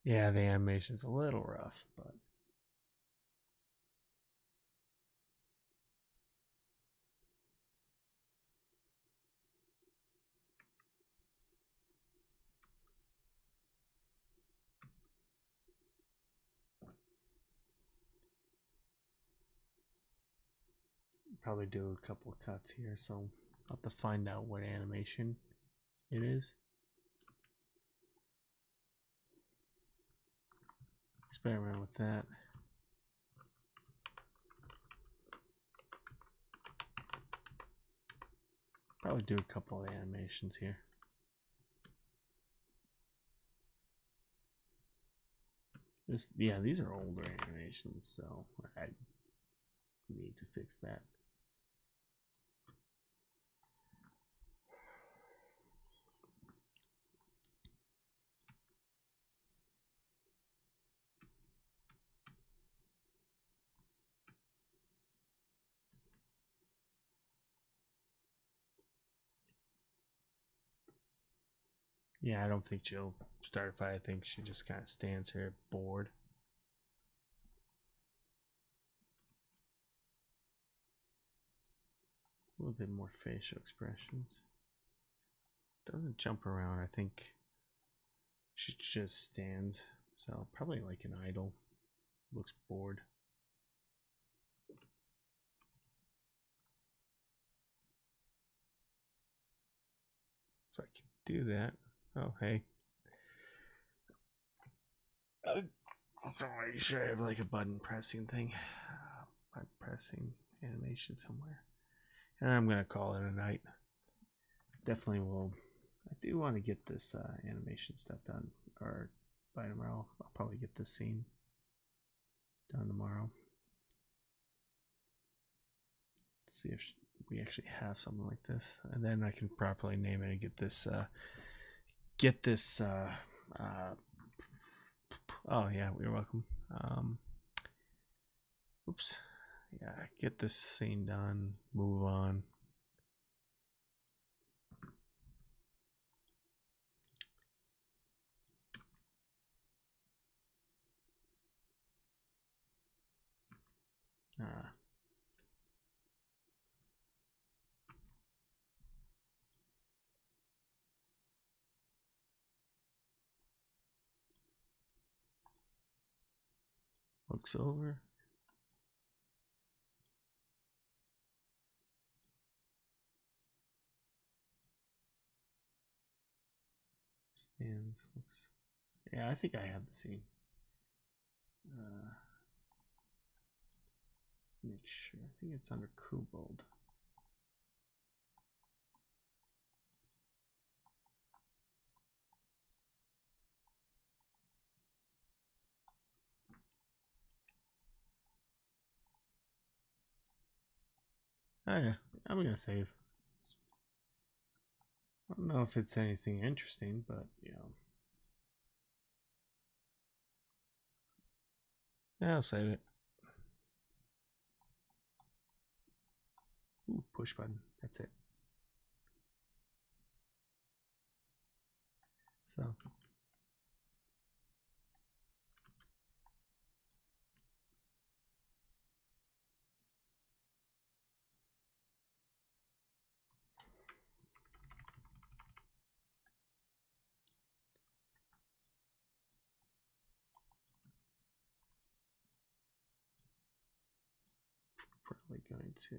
Yeah, the animation's a little rough, but probably do a couple of cuts here, so I'll have to find out what animation it is. Experiment with that. Probably do a couple of animations here. Yeah, these are older animations, so I need to fix that. Yeah, I don't think she'll start a fight. I think she just kind of stands here bored. A little bit more facial expressions. Doesn't jump around. I think she just stands. So probably like an idol. Looks bored. If I can do that. Oh, hey. So you should have like a button pressing thing. Button pressing animation somewhere. And I'm going to call it a night. Definitely will I do want to get this animation stuff done, or by tomorrow. I'll probably get this scene done tomorrow. Let's see if we actually have something like this, and then I can properly name it and get this. Oh yeah, you're welcome. Oops. Yeah, get this scene done. Move on. Looks over. Stands. Looks. Yeah, I think I have the scene. Make sure. I think it's under Kobold. Oh yeah, I'm gonna save. I don't know if it's anything interesting, but you know. Yeah, I'll save it. Ooh, push button. That's it. So. Probably going to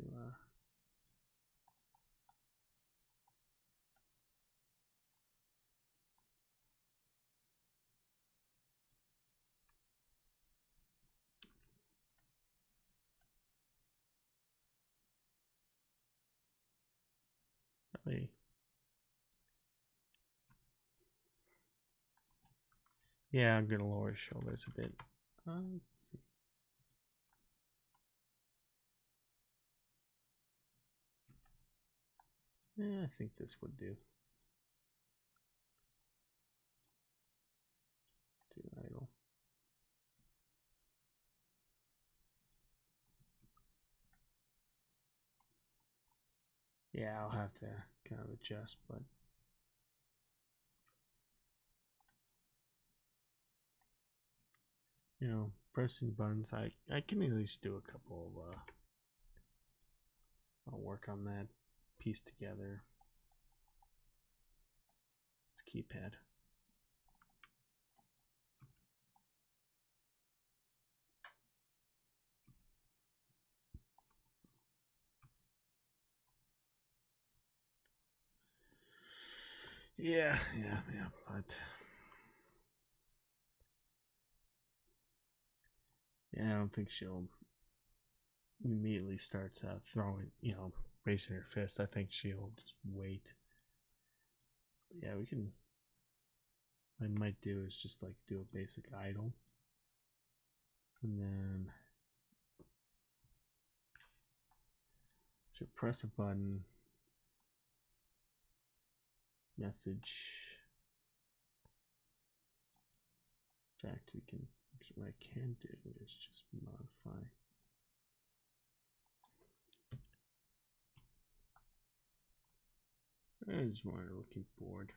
probably, yeah, I'm gonna lower his shoulders a bit. Let's see. Yeah, I think this would do. Do idle. Yeah, I'll have to kind of adjust, but you know, pressing buttons, I can at least do a couple of I'll work on that piece together. It's keypad. Yeah, but yeah, I don't think she'll immediately start throwing, you know, raising her fist. I think she'll just wait. Yeah, we can. What I might do is just like do a basic idle, and then should press a button. Message. In fact, we can. What I can do is just modify. I just wanted looking bored.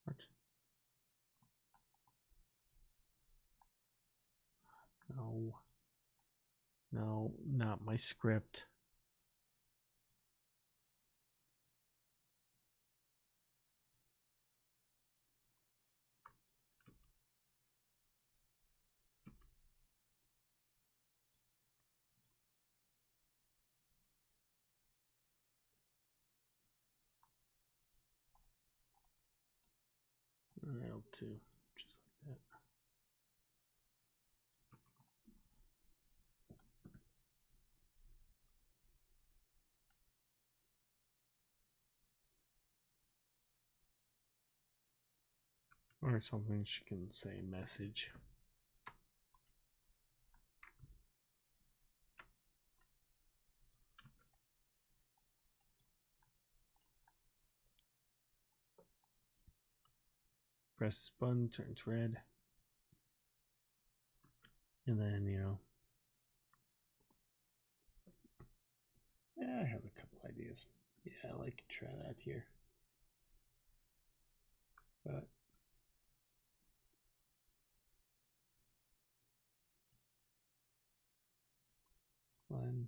What? No. No, not my script. L2, just like that. Or something she can say message. Press this button, turns red. And then, you know, I have a couple ideas. Yeah, I like to try that here. But one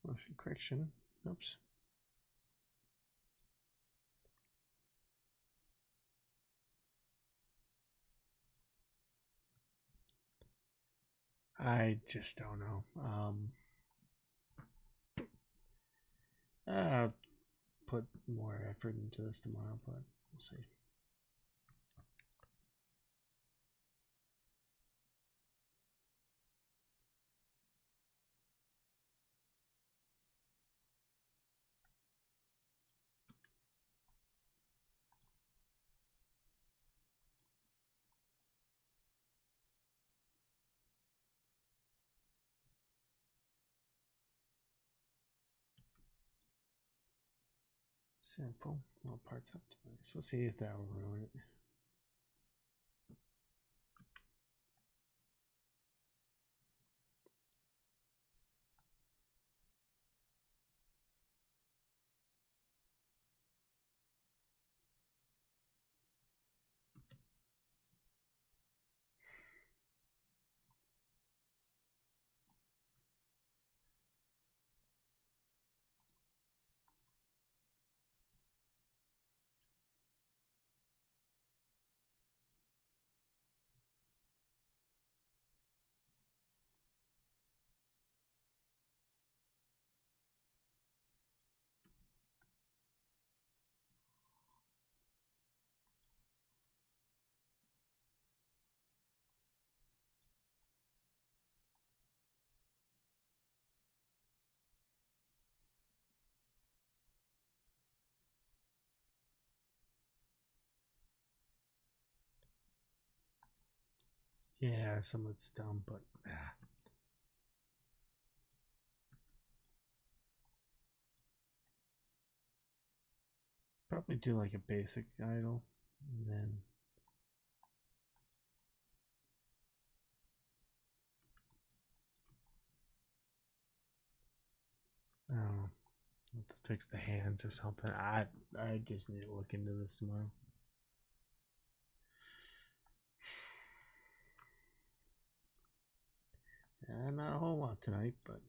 motion correction. Oops. I just don't know. I'll put more effort into this tomorrow, but we'll see. Sample all parts optimized. We'll see if that will ruin it. Yeah, some of it's dumb, but probably do like a basic idle, and then I don't know, have to fix the hands or something. I just need to look into this tomorrow. Yeah, not a whole lot tonight, but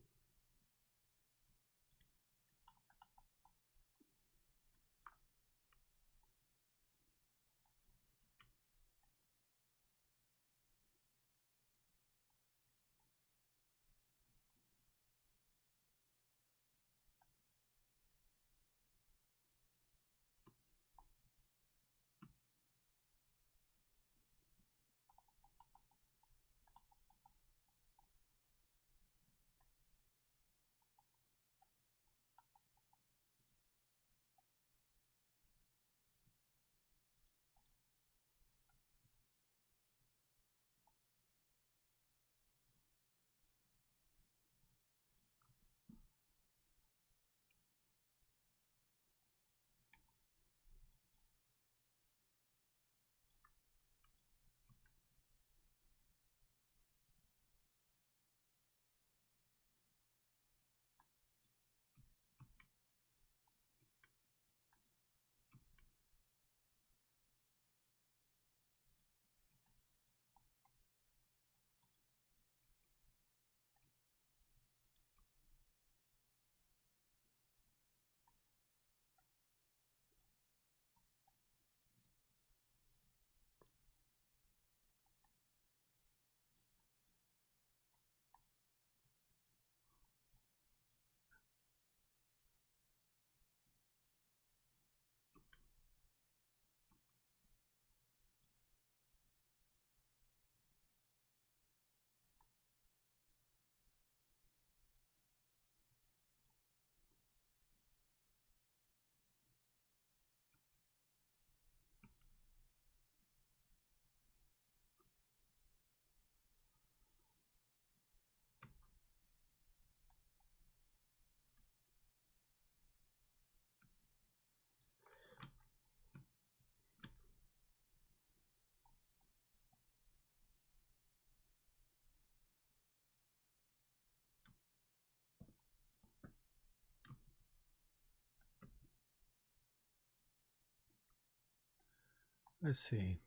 Let's see.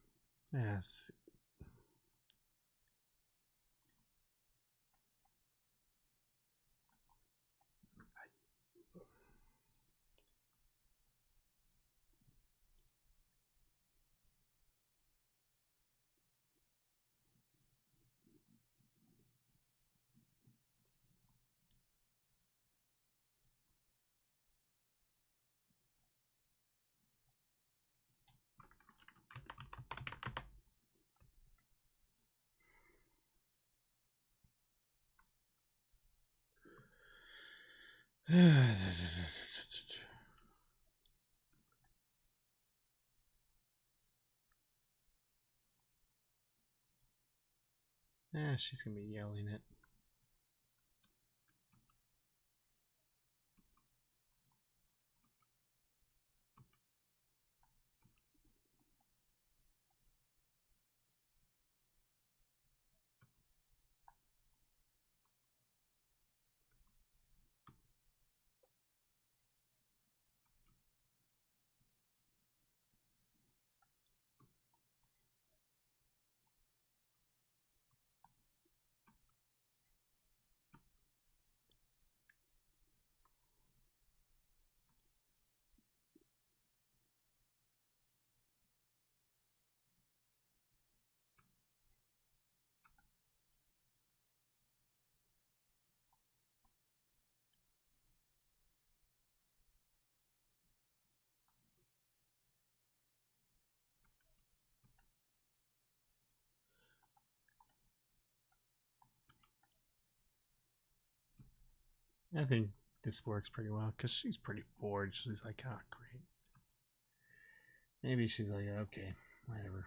Yes. Yeah, she's gonna be yelling it. I think this works pretty well because she's pretty bored. She's like, oh, great. Maybe she's like, okay, whatever.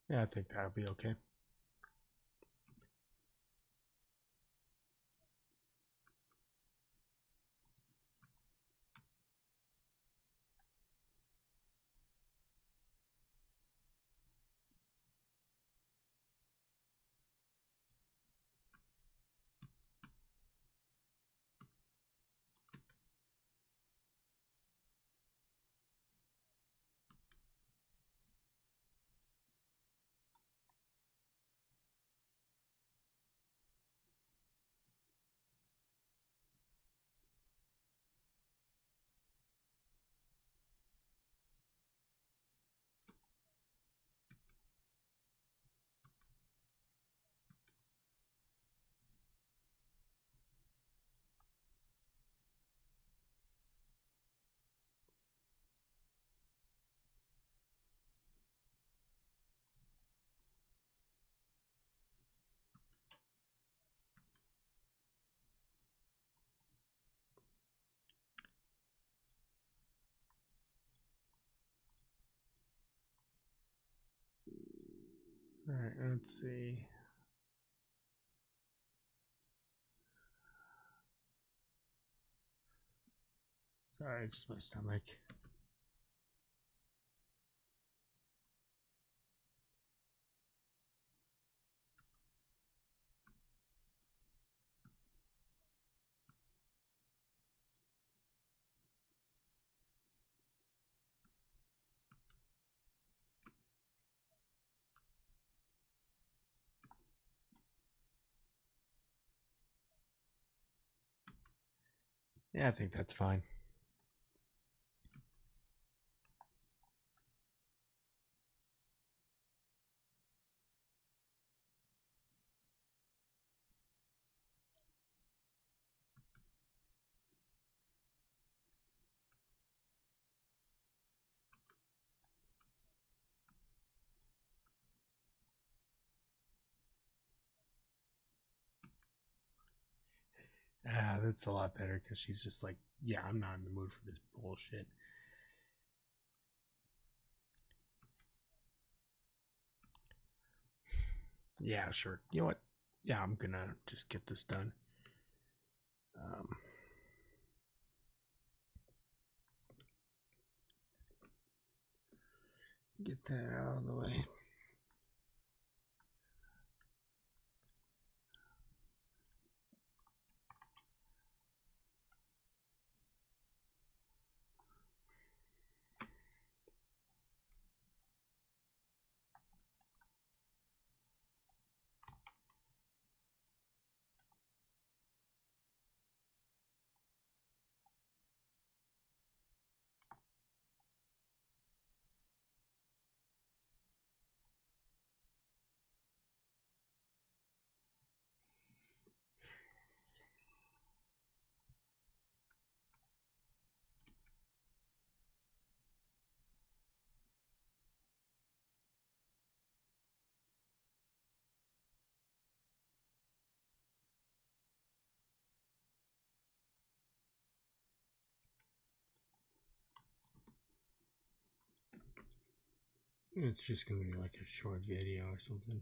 Yeah, I think that'll be okay. All right, let's see. Sorry, just my stomach. Yeah, I think that's fine. Ah, that's a lot better because she's just like, yeah, I'm not in the mood for this bullshit. Yeah, sure. You know what? Yeah, I'm gonna just get this done. Um, get that out of the way. It's just gonna be like a short video or something.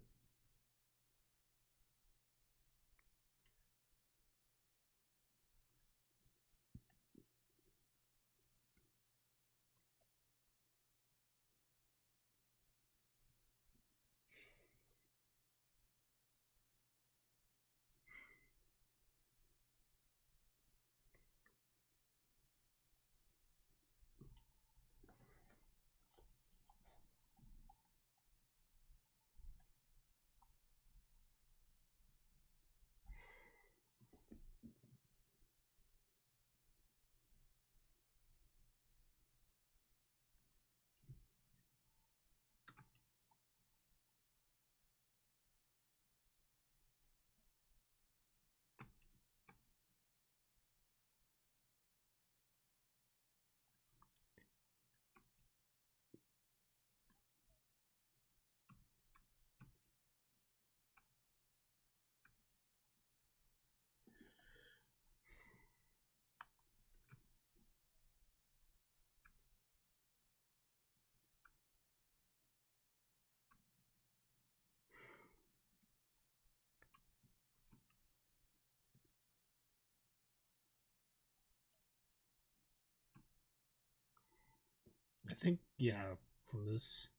I think, yeah, from this,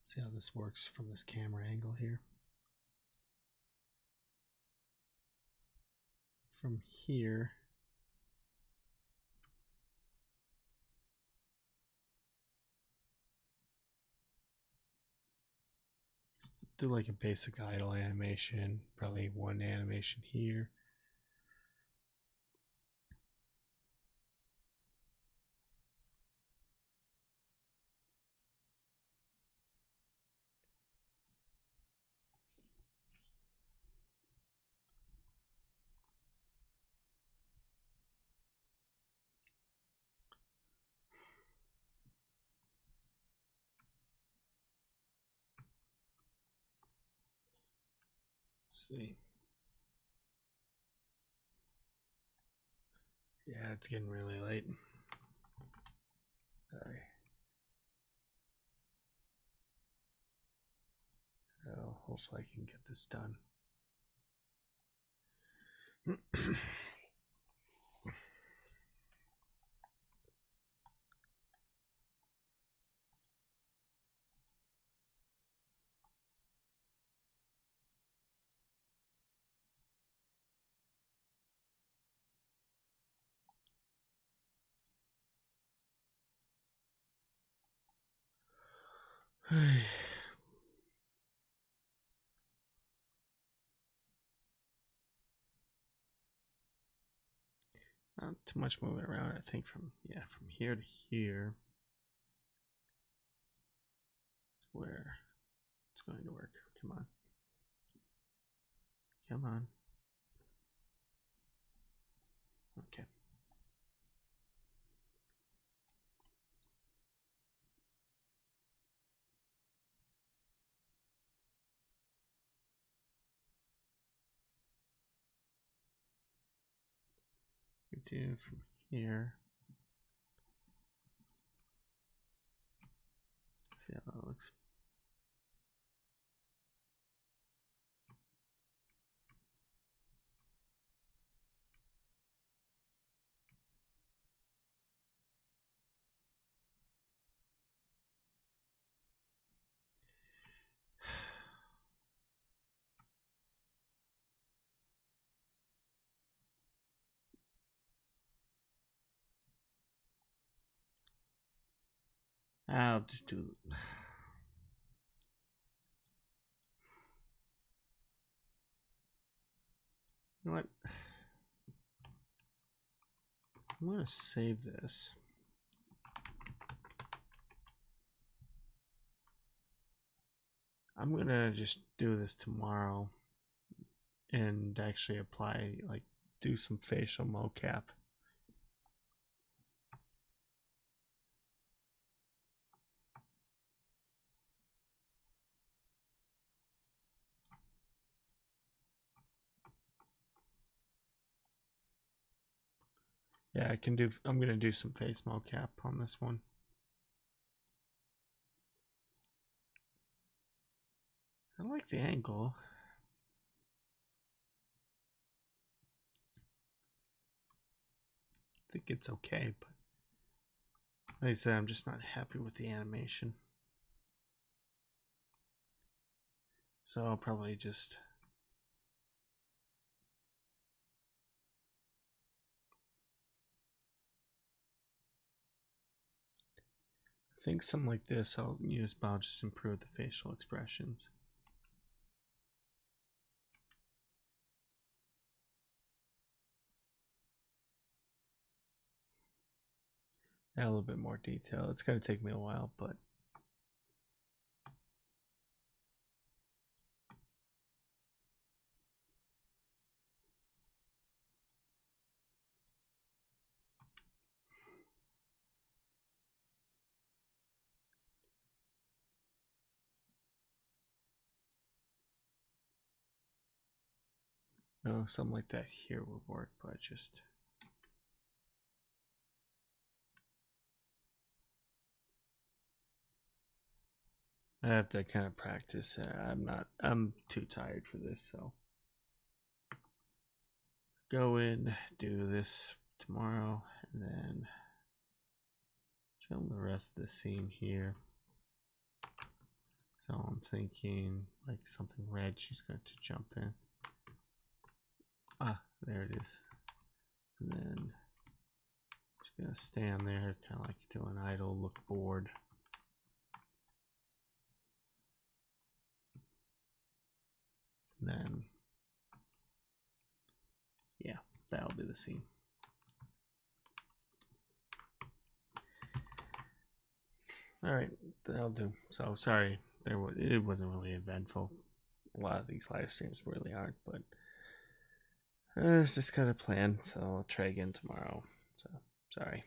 see how this works from this camera angle here. From here, do like a basic idle animation, probably one animation here. Let's see. Yeah, it's getting really late. Sorry. Oh, hopefully I can get this done. Not too much moving around, I think, from here to here is where it's going to work. Come on. Come on. Okay. do from here. See how that looks. I'll just do. You know what? I'm going to save this. I'm going to just do this tomorrow and actually apply, like, do some facial mocap. Yeah, I can do. I'm going to do some face mocap on this one. I like the angle. I think it's okay, but like I said, I'm just not happy with the animation. So I'll probably just I think something like this I'll use, but I'll just improve the facial expressions. Add a little bit more detail. It's going to take me a while, but no, something like that here would work, but just I have to kind of practice. I'm too tired for this, so go in, do this tomorrow, and then film the rest of the scene here. So I'm thinking like something red, she's going to jump in. Ah, there it is. And then she's going to stand there, kind of like doing idle, look bored. And then, yeah, that'll be the scene. All right, that'll do. So sorry, it wasn't really eventful. A lot of these live streams really aren't, but it's just kind of planned. So I'll try again tomorrow. So sorry.